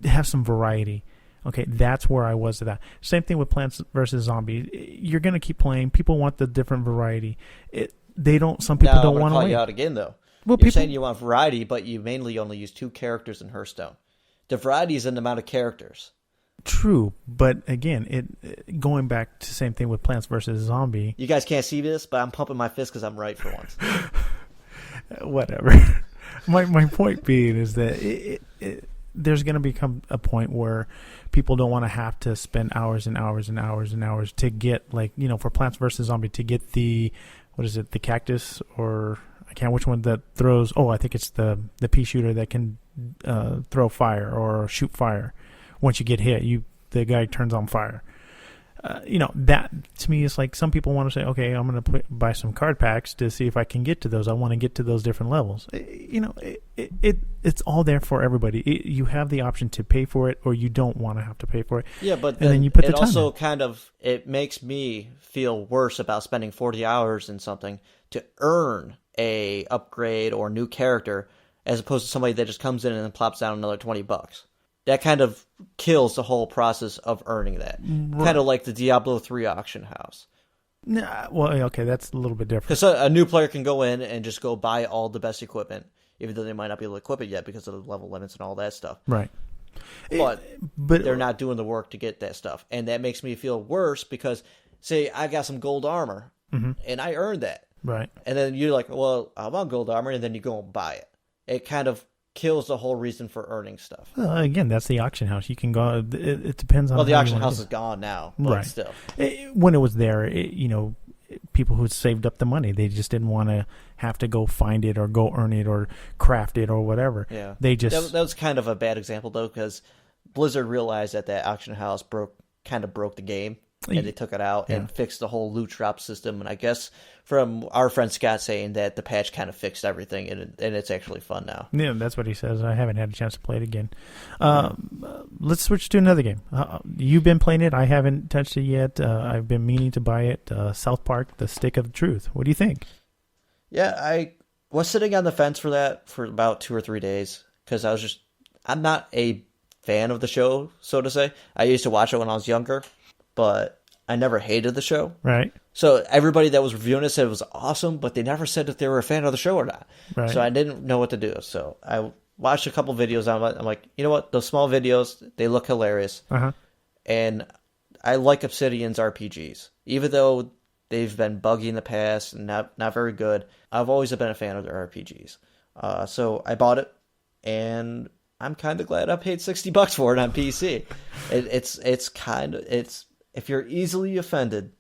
have some variety. Okay, that's where I was at that. Same thing with Plants vs. Zombies. You're going to keep playing. People want the different variety. Some people don't want to call you out again, though. Well, you're saying you want variety, but you mainly only use 2 characters in Hearthstone. The variety is in the amount of characters. True, but again, going back to the same thing with Plants vs. Zombie. You guys can't see this, but I'm pumping my fist because I'm right for once. Whatever. My point being is that there's going to become a point where people don't want to have to spend hours and hours and hours and hours to get, for Plants vs. Zombie, to get the cactus, or I can't, which one that throws, I think it's the pea shooter that can throw fire or shoot fire. Once you get hit, the guy turns on fire. That to me is like, some people want to say, okay, I'm going to buy some card packs to see if I can get to those. I want to get to those different levels. It's all there for everybody. You have the option to pay for it, or you don't want to have to pay for it. Yeah, but then you put the time also in. It makes me feel worse about spending 40 hours in something to earn a upgrade or new character, as opposed to somebody that just comes in and then plops down another $20. That kind of kills the whole process of earning that. Right. Kind of like the Diablo 3 auction house. Nah, well, okay, that's a little bit different. Because a new player can go in and just go buy all the best equipment, even though they might not be able to equip it yet because of the level limits and all that stuff. Right. But they're not doing the work to get that stuff. And that makes me feel worse because, say, I got some gold armor, and I earned that. Right. And then you're like, well, I want gold armor, and then you go and buy it. It kind of kills the whole reason for earning stuff. Well, again, that's the auction house. You can go. It depends on. Well, the auction house is gone now, but right. Still, when it was there, people who saved up the money, they just didn't want to have to go find it or go earn it or craft it or whatever. Yeah, they just that was kind of a bad example though, because Blizzard realized that auction house broke the game. And they took it out and fixed the whole loot drop system. And I guess from our friend Scott saying that the patch kind of fixed everything, and it's actually fun now. Yeah, that's what he says. I haven't had a chance to play it again. Let's switch to another game. You've been playing it. I haven't touched it yet. I've been meaning to buy it. Southpark, The Stick of Truth. What do you think? Yeah, I was sitting on the fence for that for about 2 or 3 days because I'm not a fan of the show, so to say. I used to watch it when I was younger, but I never hated the show. Right. So everybody that was reviewing it said it was awesome, but they never said if they were a fan of the show or not. Right. So I didn't know what to do. So I watched a couple videos. I'm like, you know what? Those small videos, they look hilarious. Uh-huh. And I like Obsidian's RPGs. Even though they've been buggy in the past and not very good, I've always been a fan of their RPGs. So I bought it, and I'm kind of glad I paid $60 for it on PC. It's if you're easily offended,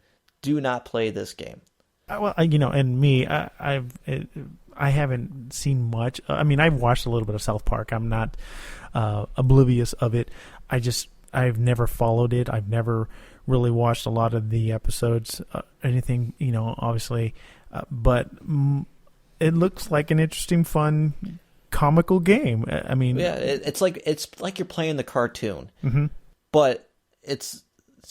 do not play this game. Well, and me, I haven't seen much. I mean, I've watched a little bit of Southpark. I'm not oblivious of it. I've never followed it. I've never really watched a lot of the episodes, anything, obviously. But it looks like an interesting, fun, comical game. I mean, yeah, it's like you're playing the cartoon, mm-hmm. but it's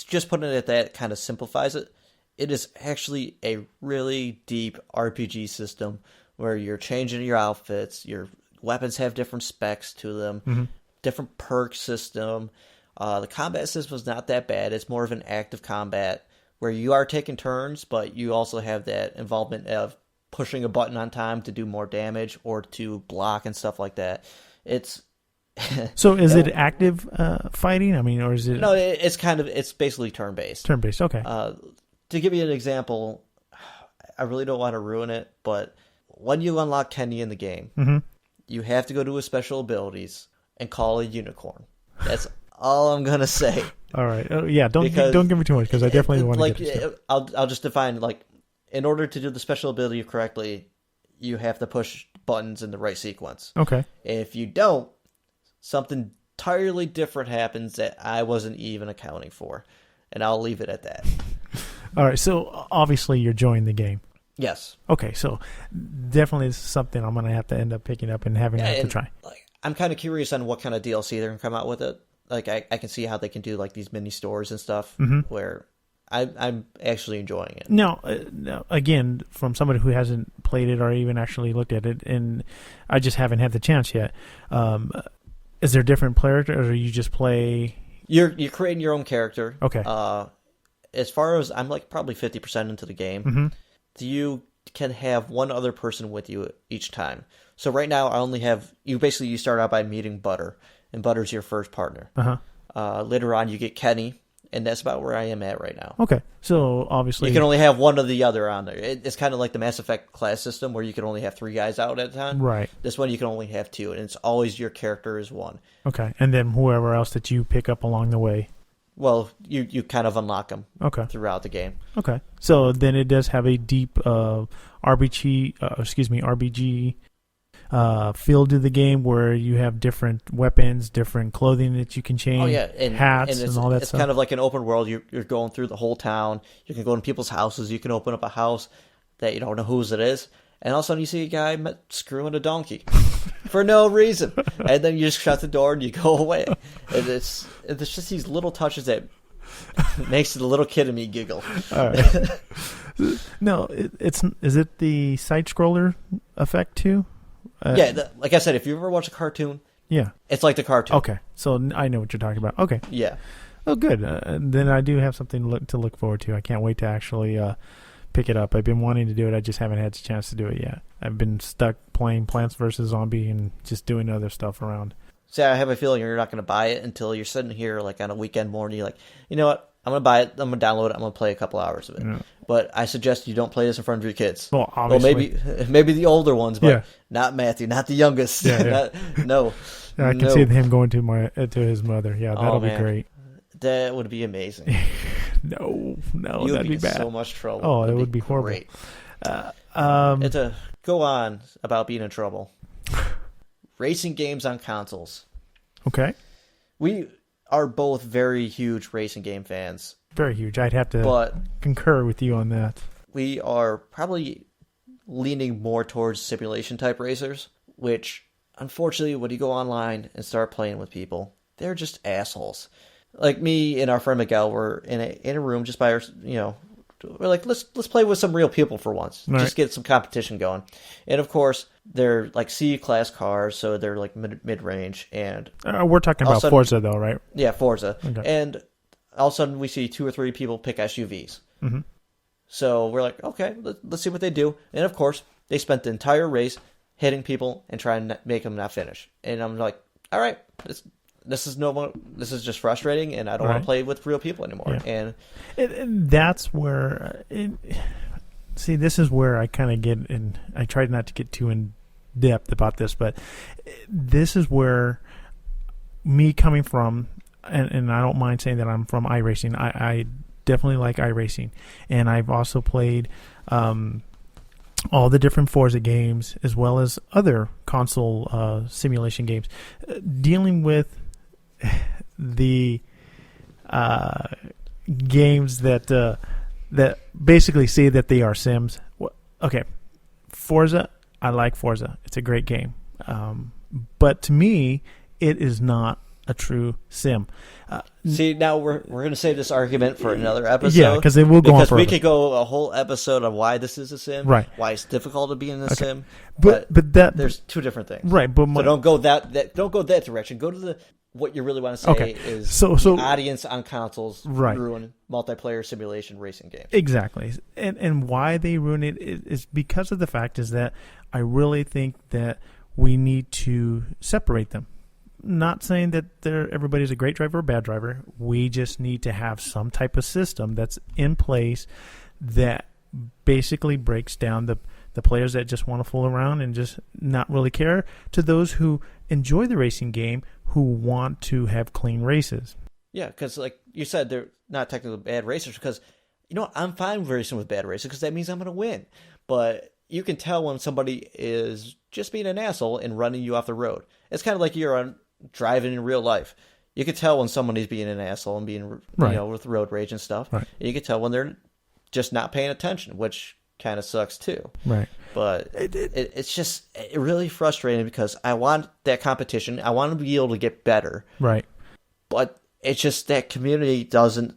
just putting it at that kind of simplifies it. It is actually a really deep RPG system where you're changing your outfits, your weapons have different specs to them, mm-hmm. different perk system. The combat system is not that bad. It's more of an active combat where you are taking turns, but you also have that involvement of pushing a button on time to do more damage or to block and stuff like that. It's so is it active fighting? I mean, or is it? No, it's basically turn-based. Turn-based, okay. To give you an example, I really don't want to ruin it, but when you unlock Kenny in the game, mm-hmm. you have to go to his special abilities and call a unicorn. That's all I'm gonna say. All right. Oh, yeah. Don't give me too much because I definitely want to get it. I'll just define in order to do the special ability correctly, you have to push buttons in the right sequence. Okay. If you don't, something entirely different happens that I wasn't even accounting for, and I'll leave it at that. All right. So obviously you're enjoying the game. Yes. Okay. So definitely this is something I'm gonna have to end up picking up and having to try. I'm kind of curious on what kind of DLC they're gonna come out with it. I can see how they can do these mini stores and stuff mm-hmm. where I'm actually enjoying it. Now, again, from somebody who hasn't played it or even actually looked at it, and I just haven't had the chance yet. Is there different players, or you just play? You're creating your own character. Okay. As far as I'm probably 50% into the game, mm-hmm. you can have one other person with you each time. So right now I only have you. Basically, you start out by meeting Butter. And Butter's your first partner. Uh-huh. Later on, you get Kenny, and that's about where I am at right now. Okay, so obviously you can only have one or the other on there. It's kind of like the Mass Effect class system where you can only have 3 guys out at a time. Right. This one you can only have 2, and it's always your character is one. Okay, and then whoever else that you pick up along the way. Well, you kind of unlock them. Okay. Throughout the game. Okay, so then it does have a deep RPG feel to the game where you have different weapons, different clothing that you can change. Oh yeah, hats and all that stuff. It's kind of like an open world. You're going through the whole town. You can go in people's houses. You can open up a house that you don't know whose it is, and all of a sudden you see a guy screwing a donkey for no reason, and then you just shut the door and you go away. And it's just these little touches that makes the little kid in me giggle. All right. No, is it the side scroller effect too? Like I said, if you ever watch a cartoon, yeah, it's like the cartoon. Okay, so I know what you're talking about. Okay, yeah. Oh, good. Then I do have something to look forward to. I can't wait to actually pick it up. I've been wanting to do it. I just haven't had a chance to do it yet. I've been stuck playing Plants vs. Zombie and just doing other stuff around. See, I have a feeling you're not going to buy it until you're sitting here on a weekend morning. You're like, you know what? I'm going to buy it. I'm going to download it. I'm going to play a couple hours of it. Yeah. But I suggest you don't play this in front of your kids. Well, obviously. Well, maybe the older ones, but not Matthew, not the youngest. Yeah. No. I can see him going to his mother. Yeah, that'll be great. That would be amazing. No, that'd be bad. So much trouble. Oh, it would be horrible. Go on about being in trouble. Racing games on consoles. Okay. We are both very huge racing game fans. Very huge. I'd have to concur with you on that. We are probably leaning more towards simulation type racers, which unfortunately when you go online and start playing with people, they're just assholes. Like me and our friend Miguel were in a room just by our, we're like, let's play with some real people for once. Right. Just get some competition going. And of course, they're like C-class cars, so they're like mid-range. And we're talking about Forza though, right? Yeah, Forza. Okay. And all of a sudden we see 2 or 3 people pick SUVs. Mm-hmm. So we're like, okay, let's see what they do. And of course, they spent the entire race hitting people and trying to make them not finish. And I'm like, all right, this is just frustrating, and I don't want to play with real people anymore. Yeah. And that's where, this is where I kind of get, and I tried not to get too in depth about this, but this is where me coming from, and I don't mind saying that I'm from iRacing. I definitely like iRacing, and I've also played all the different Forza games as well as other console simulation games. Dealing with the games that basically say that they are sims. Okay, Forza, I like Forza. It's a great game. But to me, it is not a true sim. See, now we're going to save this argument for another episode. Yeah, because it will go on forever. Because we could go a whole episode on why this is a sim, right? Why it's difficult to be in a sim. But there's two different things, right? But so don't go that direction. Go to what you really want to say is so the audience on consoles right. ruin multiplayer simulation racing games. Exactly, and why they ruin it is because of the fact is that I really think that we need to separate them. Not saying that everybody's a great driver or bad driver. We just need to have some type of system that's in place that basically breaks down the players that just want to fool around and just not really care to those who enjoy the racing game, who want to have clean races. Yeah, because like you said, they're not technically bad racers because, you know what, I'm fine racing with bad racers because that means I'm going to win. But you can tell when somebody is just being an asshole and running you off the road. It's kind of like you're driving in real life. You can tell when somebody's being an asshole and being, right. With road rage and stuff. Right. And you can tell when they're just not paying attention, which kind of sucks too. Right. But it's just really frustrating because I want that competition. I want to be able to get better. Right. But it's just that community doesn't.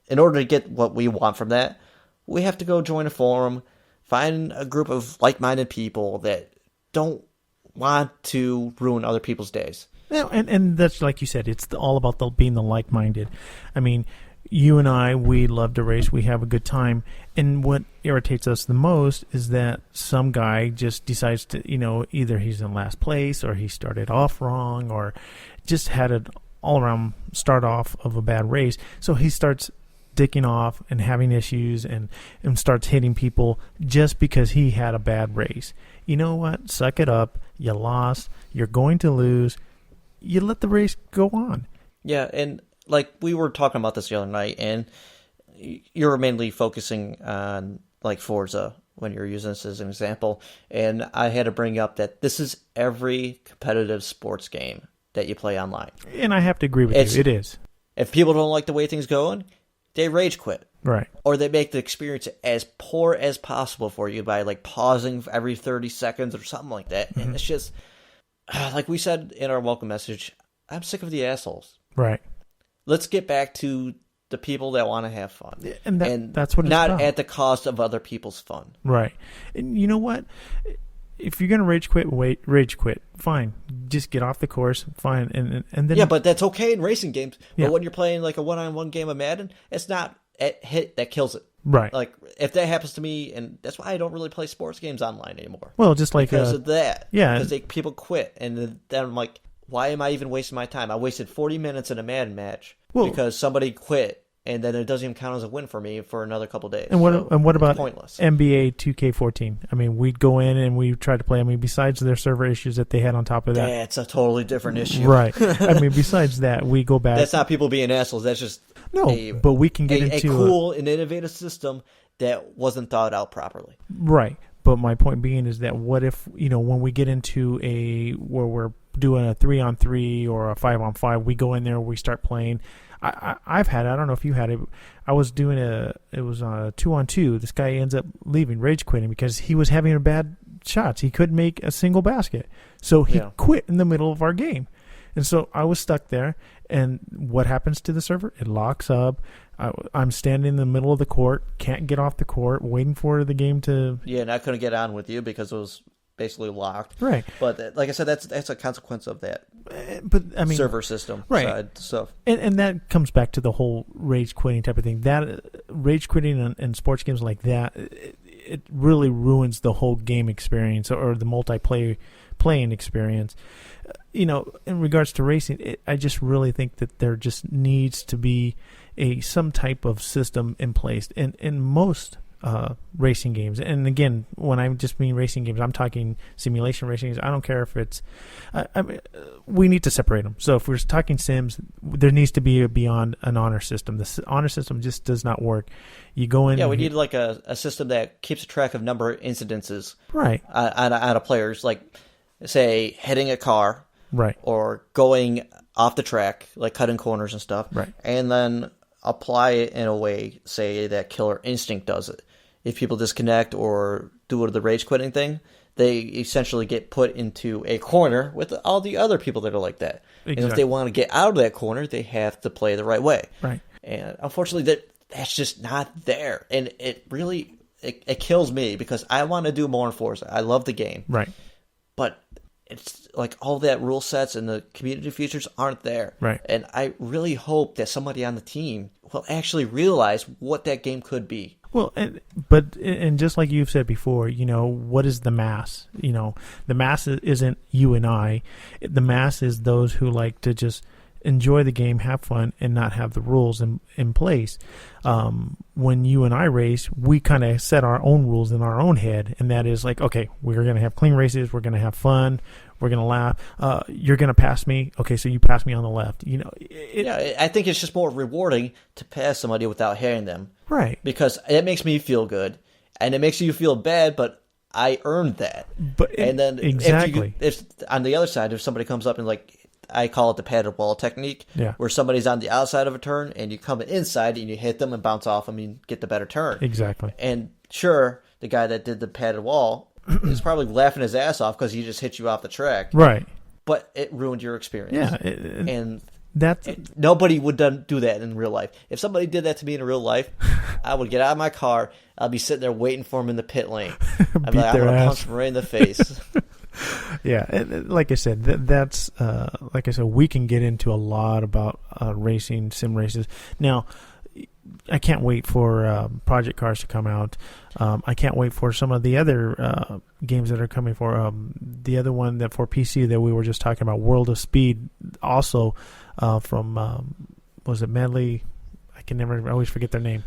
In order to get what we want from that, we have to go join a forum, find a group of like-minded people that don't want to ruin other people's days. Yeah, and that's like you said, it's all about being the like-minded. I mean, you and I, we love to race. We have a good time. And what irritates us the most is that some guy just decides to, either he's in last place or he started off wrong or just had an all-around start off of a bad race. So he starts dicking off and having issues and starts hitting people just because he had a bad race. You know what? Suck it up. You lost. You're going to lose. You let the race go on. Yeah, and like we were talking about this the other night, and you were mainly focusing on like Forza when you're using this as an example, and I had to bring up that this is every competitive sports game that you play online. And I have to agree with you. It is. If people don't like the way things going, they rage quit. Right. Or they make the experience as poor as possible for you by like pausing every 30 seconds or something like that. Mm-hmm. And it's just, like we said in our welcome message, I'm sick of the assholes. Right. Let's get back to the people that want to have fun. And that's what it's not about. At the cost of other people's fun. Right. And you know what? If you're going to rage quit, fine. Just get off the course, fine. And then yeah, but that's okay in racing games. Yeah. But when you're playing like a one-on-one game of Madden, it's not a hit that kills it. Right. Like, if that happens to me, and that's why I don't really play sports games online anymore. Well, just like... Because of that. Yeah. Because people quit. And then I'm like, why am I even wasting my time? I wasted 40 minutes in a Madden match because somebody quit. And then it doesn't even count as a win for me for another couple of days. And what about pointless. NBA 2K14? I mean, we'd go in and we tried to play. I mean, besides their server issues that they had on top of that. That's a totally different issue. Right. I mean, besides that, we go back. That's not people being assholes. That's just but we can get into a cool and innovative system that wasn't thought out properly. Right. But my point being is that what if, when we get into where we're doing a 3-on-3 or a 5-on-5, we go in there, we start playing. I've had it. I don't know if you had it. I was doing it was a 2-on-2. This guy ends up leaving, rage quitting because he was having a bad shots. He couldn't make a single basket. So he quit in the middle of our game. And so I was stuck there. And what happens to the server? It locks up. I'm standing in the middle of the court, can't get off the court, waiting for the game to... Yeah, and I couldn't get on with you because it was basically locked. Right. But like I said, that's a consequence of that. But I mean, server system side stuff. And that comes back to the whole rage quitting type of thing. That rage quitting in sports games like that, it really ruins the whole game experience or the multiplayer playing experience. In regards to racing, I just really think that there just needs to be some type of system in place. And most racing games. And again, when I just mean racing games, I'm talking simulation racing games. I don't care if it's we need to separate them. So if we're talking sims, there needs to be beyond an honor system. The honor system just does not work. You go in. Yeah, we need like a system that keeps track of number of incidences, right, out of players, like say hitting a car, right, or going off the track, like cutting corners and stuff, right, and then apply it in a way, say, that Killer Instinct does it. If people disconnect or do the rage quitting thing, they essentially get put into a corner with all the other people that are like that. Exactly. And if they want to get out of that corner, they have to play the right way. Right. And unfortunately, that's just not there. And it really it kills me because I want to do more in Forza. I love the game. Right. But it's like all that rule sets and the community features aren't there. Right. And I really hope that somebody on the team will actually realize what that game could be. Well, but just like you've said before, what is the mass? The mass isn't you and I. The mass is those who like to just enjoy the game, have fun, and not have the rules in place. When you and I race, we kind of set our own rules in our own head, and that is like, okay, we're going to have clean races, we're going to have fun, we're going to laugh. You're going to pass me, okay, so you pass me on the left. Yeah, I think it's just more rewarding to pass somebody without hitting them. Right. Because it makes me feel good, and it makes you feel bad, but I earned that. And then exactly. If on the other side, if somebody comes up and like, I call it the padded wall technique, where somebody's on the outside of a turn and you come inside and you hit them and bounce off them and get the better turn. Exactly. And sure, the guy that did the padded wall is probably laughing his ass off because he just hit you off the track. Right. But it ruined your experience. Yeah. And that's nobody would do that in real life. If somebody did that to me in real life, I would get out of my car. I'll be sitting there waiting for him in the pit lane. I'd be like, I'm going to punch him right in the face. Yeah, like I said, that's like I said, we can get into a lot about racing, sim races. Now, I can't wait for Project Cars to come out. I can't wait for some of the other games that are coming for the other one that for PC that we were just talking about, World of Speed, also from was it Medley? I always forget their name.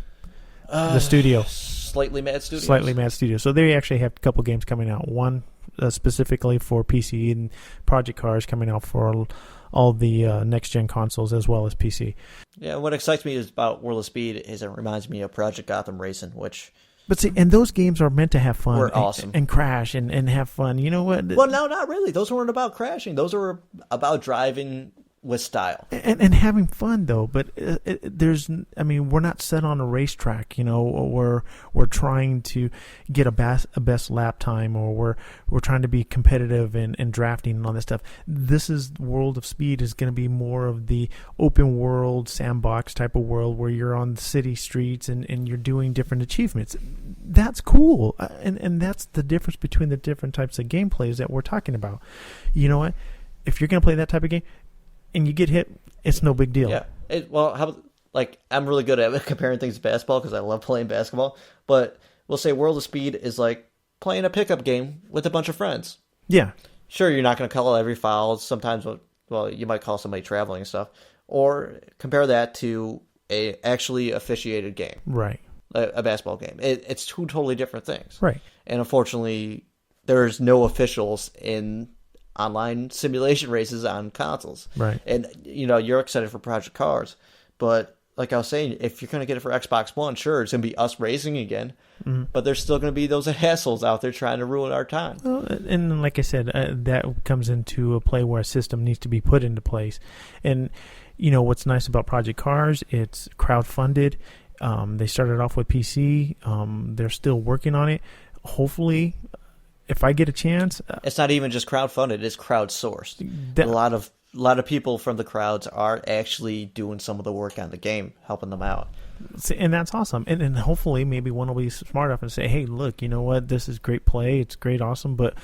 The studio, Slightly Mad Studios. Slightly Mad Studios. So they actually have a couple games coming out. One specifically for PC, and Project Cars coming out for all the next-gen consoles as well as PC. Yeah, what excites me about World of Speed is it reminds me of Project Gotham Racing, which... But see, and those games are meant to have fun. Were awesome. And crash and have fun. You know what? Well, no, not really. Those weren't about crashing. Those were about driving with style. And having fun, though. But we're not set on a racetrack, we're trying to get a best lap time, or we're trying to be competitive in drafting and all that stuff. This is World of Speed is going to be more of the open world, sandbox type of world where you're on the city streets and you're doing different achievements. That's cool. And that's the difference between the different types of gameplays that we're talking about. You know what? If you're going to play that type of game, and you get hit, it's no big deal. Yeah. I'm really good at comparing things to basketball because I love playing basketball. But we'll say World of Speed is like playing a pickup game with a bunch of friends. Yeah. Sure, you're not going to call every foul. Sometimes, you might call somebody traveling and stuff. Or compare that to a actually officiated game. Right. A basketball game. It's two totally different things. Right. And unfortunately, there's no officials in online simulation races on consoles. Right. And, you're excited for Project Cars. But like I was saying, if you're going to get it for Xbox One, sure, it's going to be us racing again. Mm-hmm. But there's still going to be those assholes out there trying to ruin our time. Well, and like I said, that comes into a play where a system needs to be put into place. And, what's nice about Project Cars, it's crowdfunded. They started off with PC. They're still working on it. Hopefully... If I get a chance, it's not even just crowdfunded; it's crowdsourced. A lot of people from the crowds are actually doing some of the work on the game, helping them out. And that's awesome. And hopefully, maybe one will be smart enough and say, "Hey, look, you know what? This is great play. It's great, awesome, but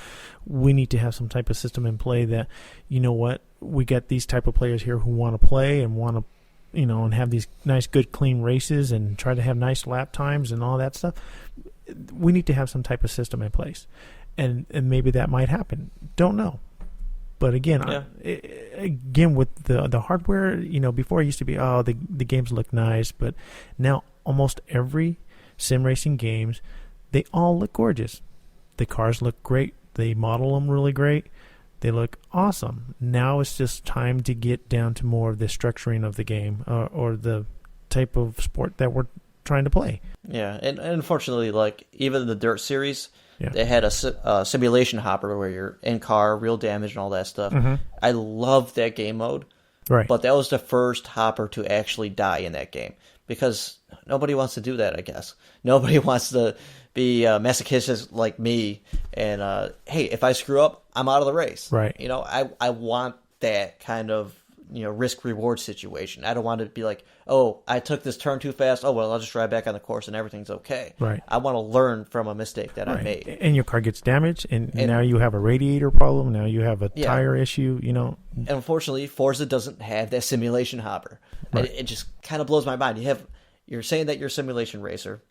we need to have some type of system in play that, you know what? We got these type of players here who want to play and want to." And have these nice, good, clean races and try to have nice lap times and all that stuff. We need to have some type of system in place. And maybe that might happen. Don't know. But again, with the hardware, before it used to be, the games look nice. But now almost every sim racing games, they all look gorgeous. The cars look great. They model them really great. They look awesome. Now it's just time to get down to more of the structuring of the game or the type of sport that we're trying to play. Yeah, and unfortunately, like, even the Dirt series, Yeah. they had a simulation hopper where you're in car, real damage, and all that stuff. Mhm. I loved that game mode, Right. but that was the first hopper to actually die in that game because nobody wants to do that, I guess. Nobody wants to be masochistic like me and, hey, if I screw up, I'm out of the race. Right. You know, I want that kind of, you know, risk-reward situation. I don't want to be like, oh, I took this turn too fast. Oh, well, I'll just drive back on the course and everything's okay. Right. I want to learn from a mistake that I Right. made. And your car gets damaged, and now you have a radiator problem. Now you have a Yeah. tire issue. You know. And unfortunately, Forza doesn't have that simulation hopper. Right. It just kind of blows my mind. You're saying that you're a simulation racer,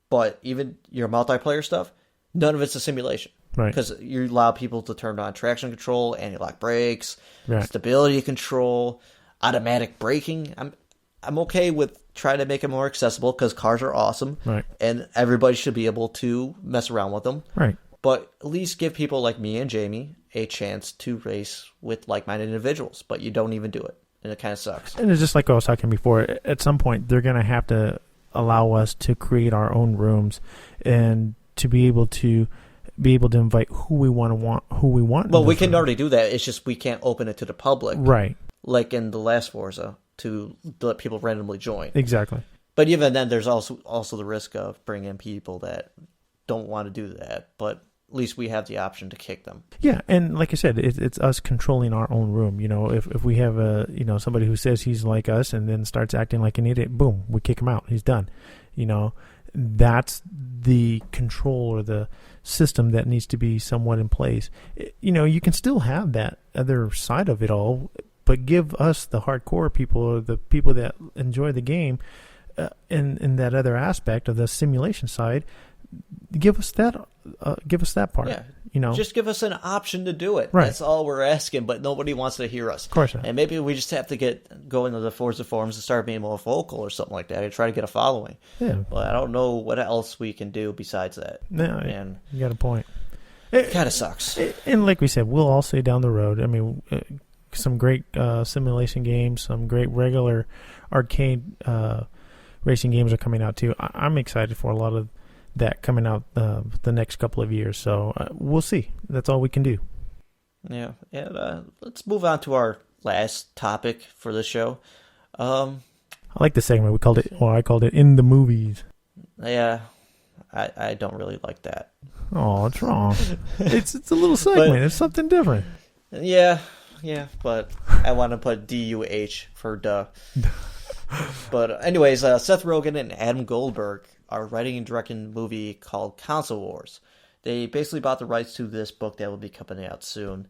but even your multiplayer stuff, none of it's a simulation. Right. Because you allow people to turn on traction control, anti-lock brakes, Right. stability control, automatic braking. I'm okay with trying to make it more accessible because cars are awesome, Right. and everybody should be able to mess around with them. Right. But at least give people like me and Jamie a chance to race with like-minded individuals. But you don't even do it, and it kind of sucks. And it's just like I was talking before. At some point, they're going to have to allow us to create our own rooms and to be able to invite who we want. Well, we can already do that. It's just we can't open it to the public, Right. like in the last Forza, to let people randomly join. Exactly. But even then, there's also the risk of bringing in people that don't want to do that. But at least we have the option to kick them. Yeah, and like I said, it's us controlling our own room. You know, if we have somebody who says he's like us and then starts acting like an idiot, boom, we kick him out. He's done. You know, that's the control or the system that needs to be somewhat in place. You know, you can still have that other side of it all, but give us the hardcore people or the people that enjoy the game in that other aspect of the simulation side. Give us that part. Yeah. You know, Just give us an option to do it. Right. That's all we're asking, but nobody wants to hear us. Of course not. And maybe we just have to go into the Forza forums and start being more vocal or something like that and try to get a following. Yeah. But I don't know what else we can do besides that. No, And you got a point. it kind of sucks. And like we said, we'll all say down the road. I mean, some great simulation games, some great regular arcade racing games are coming out too. I'm excited for a lot of that coming out the next couple of years. So we'll see. That's all we can do. Yeah. And let's move on to our last topic for the show. I like the segment. I called it In the Movies. Yeah, I don't really like that. Oh, it's wrong. it's a little segment. It's something different. Yeah, but I want to put DUH for duh. But anyways, Seth Rogen and Adam Goldberg are writing and directing a movie called Console Wars. They basically bought the rights to this book that will be coming out soon.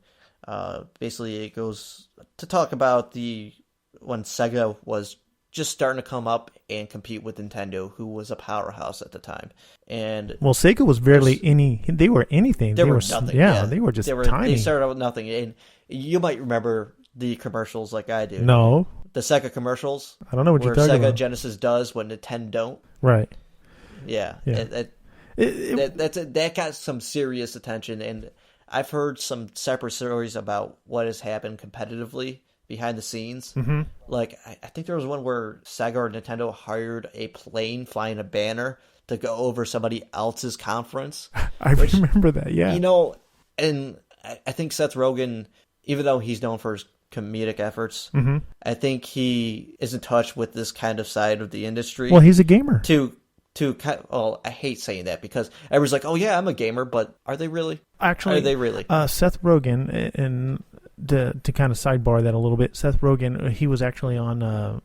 Basically, it goes to talk about when Sega was just starting to come up and compete with Nintendo, who was a powerhouse at the time. And well, Sega was barely they were anything. They were nothing. Yeah, they were just tiny. They started out with nothing. And you might remember the commercials like I do. No. The Sega commercials. I don't know what you're talking Sega about. Genesis does what Nintendo don't. Right. Yeah. Yeah. That got some serious attention, and I've heard some separate stories about what has happened competitively behind the scenes. Mm-hmm. Like, I think there was one where Sega or Nintendo hired a plane flying a banner to go over somebody else's conference. I remember that, yeah. You know, and I think Seth Rogen, even though he's known for his comedic efforts, mm-hmm. I think he is in touch with this kind of side of the industry. Well, he's a gamer. I hate saying that because everyone's like, oh yeah, I'm a gamer, but are they really? Actually, are they really? Seth Rogen, and to kind of sidebar that a little bit, Seth Rogen, he was actually on,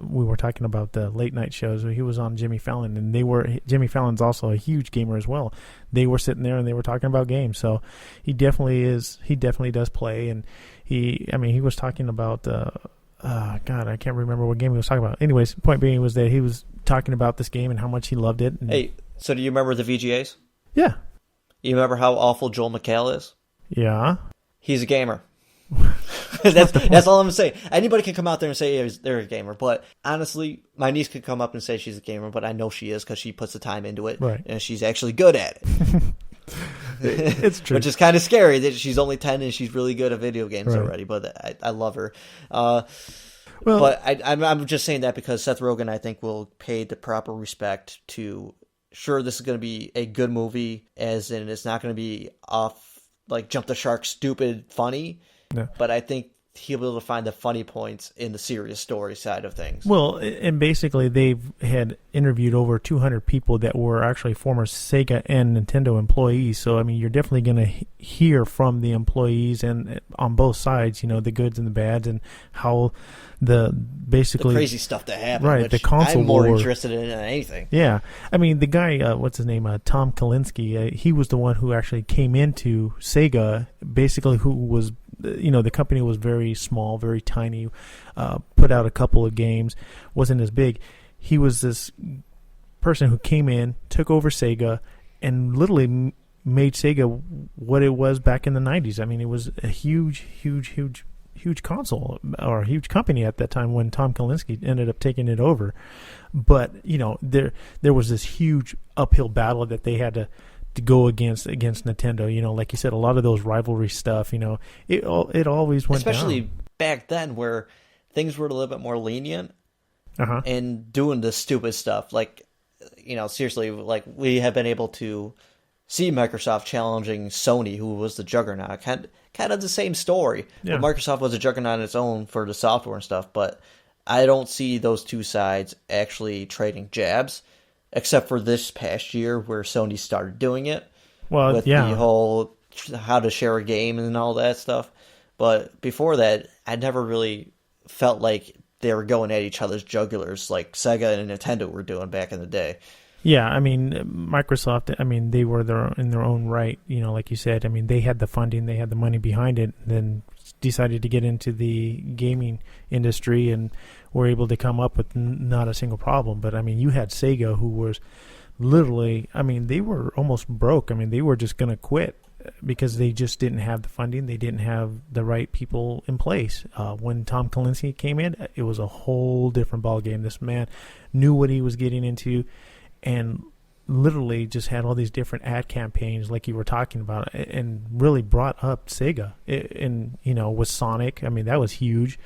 we were talking about the late night shows, he was on Jimmy Fallon, and Jimmy Fallon's also a huge gamer as well. They were sitting there and they were talking about games, so he definitely does play, and he was talking about, God, I can't remember what game he was talking about. Anyways, point being was that he was talking about this game and how much he loved it. And, hey, so do you remember the VGAs? Yeah. You remember how awful Joel McHale is? Yeah. He's a gamer. That's all I'm saying. Anybody can come out there and say they're a gamer, but honestly, my niece could come up and say she's a gamer, but I know she is because she puts the time into it, right. And she's actually good at it. It's true. Which is kind of scary that she's only 10 and she's really good at video games right. already, but I love her. But I'm just saying that because Seth Rogen, I think, will pay the proper respect to, sure, this is going to be a good movie, as in it's not going to be off, like, jump the shark, stupid, funny, no. But I think he'll be able to find the funny points in the serious story side of things. Well, and basically they've had interviewed over 200 people that were actually former Sega and Nintendo employees. So, I mean, you're definitely going to hear from the employees and on both sides, the goods and the bads, and how the crazy stuff that happened. Right, which the console I'm more war. interested in than anything. Yeah. I mean, the guy, what's his name? Tom Kalinske, he was the one who actually came into Sega, basically who was, the company was very small, very tiny, put out a couple of games, wasn't as big. He was this person who came in, took over Sega, and literally made Sega what it was back in the 90s. I mean, it was a huge console, or a huge company at that time when Tom Kalinske ended up taking it over. But, there was this huge uphill battle that they had to go against Nintendo. Like you said, a lot of those rivalry stuff, it always went especially down. Back then, where things were a little bit more lenient Uh-huh. and doing the stupid stuff. Like, seriously, like, we have been able to see Microsoft challenging Sony, who was the juggernaut. Kind of the same story. Yeah. But Microsoft was a juggernaut on its own for the software and stuff, but I don't see those two sides actually trading jabs, except for this past year where Sony started doing it. Well, with yeah. the whole how to share a game and all that stuff. But before that, I never really felt like they were going at each other's jugulars like Sega and Nintendo were doing back in the day. Yeah, I mean, Microsoft, they were in their own right, like you said. I mean, they had the funding, they had the money behind it, and then decided to get into the gaming industry and were able to come up with not a single problem. But, I mean, you had Sega, who was literally, they were almost broke. They were just going to quit because they just didn't have the funding. They didn't have the right people in place. When Tom Kalinske came in, it was a whole different ballgame. This man knew what he was getting into, and literally just had all these different ad campaigns like you were talking about, and really brought up Sega. With Sonic, that was huge.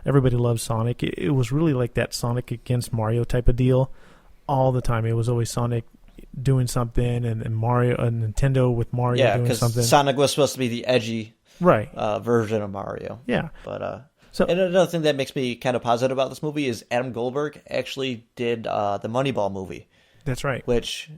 Everybody loved Sonic. It was really like that Sonic against Mario type of deal all the time. It was always Sonic doing something, and Mario, and Nintendo with Mario doing something. Yeah, because Sonic was supposed to be the edgy right version of Mario. Yeah. But and another thing that makes me kind of positive about this movie is Adam Goldberg actually did the Moneyball movie. That's right. Which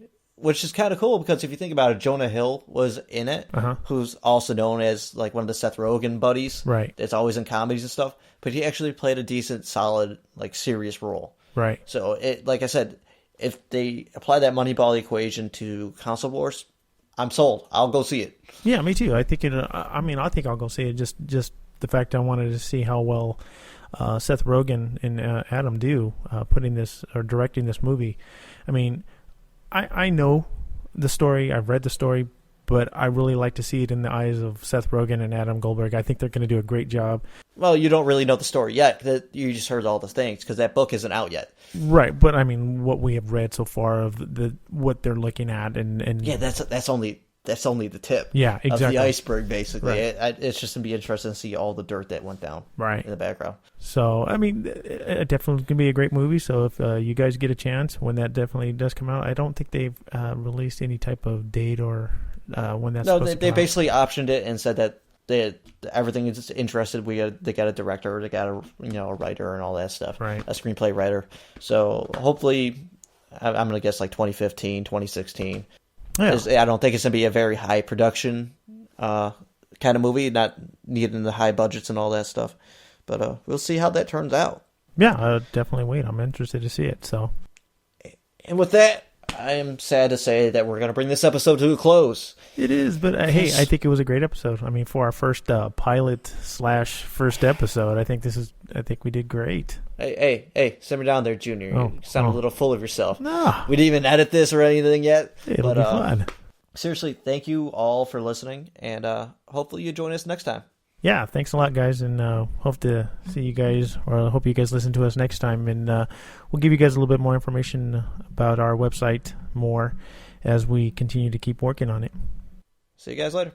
is kind of cool, because if you think about it, Jonah Hill was in it, who's also known as like one of the Seth Rogen buddies. Right. That's always in comedies and stuff. But he actually played a decent, solid, like, serious role. Right. So, like I said, if they apply that Moneyball equation to Console Wars, I'm sold. I'll go see it. Yeah, me too. I think I think I'll go see it. Just the fact I wanted to see how well Seth Rogen and Adam do putting this or directing this movie. I know the story. I've read the story, but I really like to see it in the eyes of Seth Rogen and Adam Goldberg. I think they're going to do a great job. Well, you don't really know the story yet. You just heard all the things because that book isn't out yet. Right, but what we have read so far of what they're looking at, and yeah, that's only the tip. Yeah, exactly. Of the iceberg, basically. Right. It's just going to be interesting to see all the dirt that went down right in the background. So, it definitely going to be a great movie. So, if you guys get a chance, when that definitely does come out, I don't think they've released any type of date or when that's supposed to come they out. basically optioned it and said that everything is interested. They got a director, they got a writer and all that stuff. Right. A screenplay writer. So, hopefully, I'm going to guess like 2015, 2016. Yeah. I don't think it's going to be a very high production kind of movie, not needing the high budgets and all that stuff. But we'll see how that turns out. Yeah, I'll definitely wait. I'm interested to see it. So, and with that, I am sad to say that we're going to bring this episode to a close. It is, but hey, I think it was a great episode. For our first pilot / first episode, I think we did great. Hey, simmer down there, Junior. You sound a little full of yourself. No. We didn't even edit this or anything yet. It'll be fun. Seriously, thank you all for listening, and hopefully you join us next time. Yeah, thanks a lot, guys, and hope to see you guys, or hope you guys listen to us next time, and we'll give you guys a little bit more information about our website more as we continue to keep working on it. See you guys later.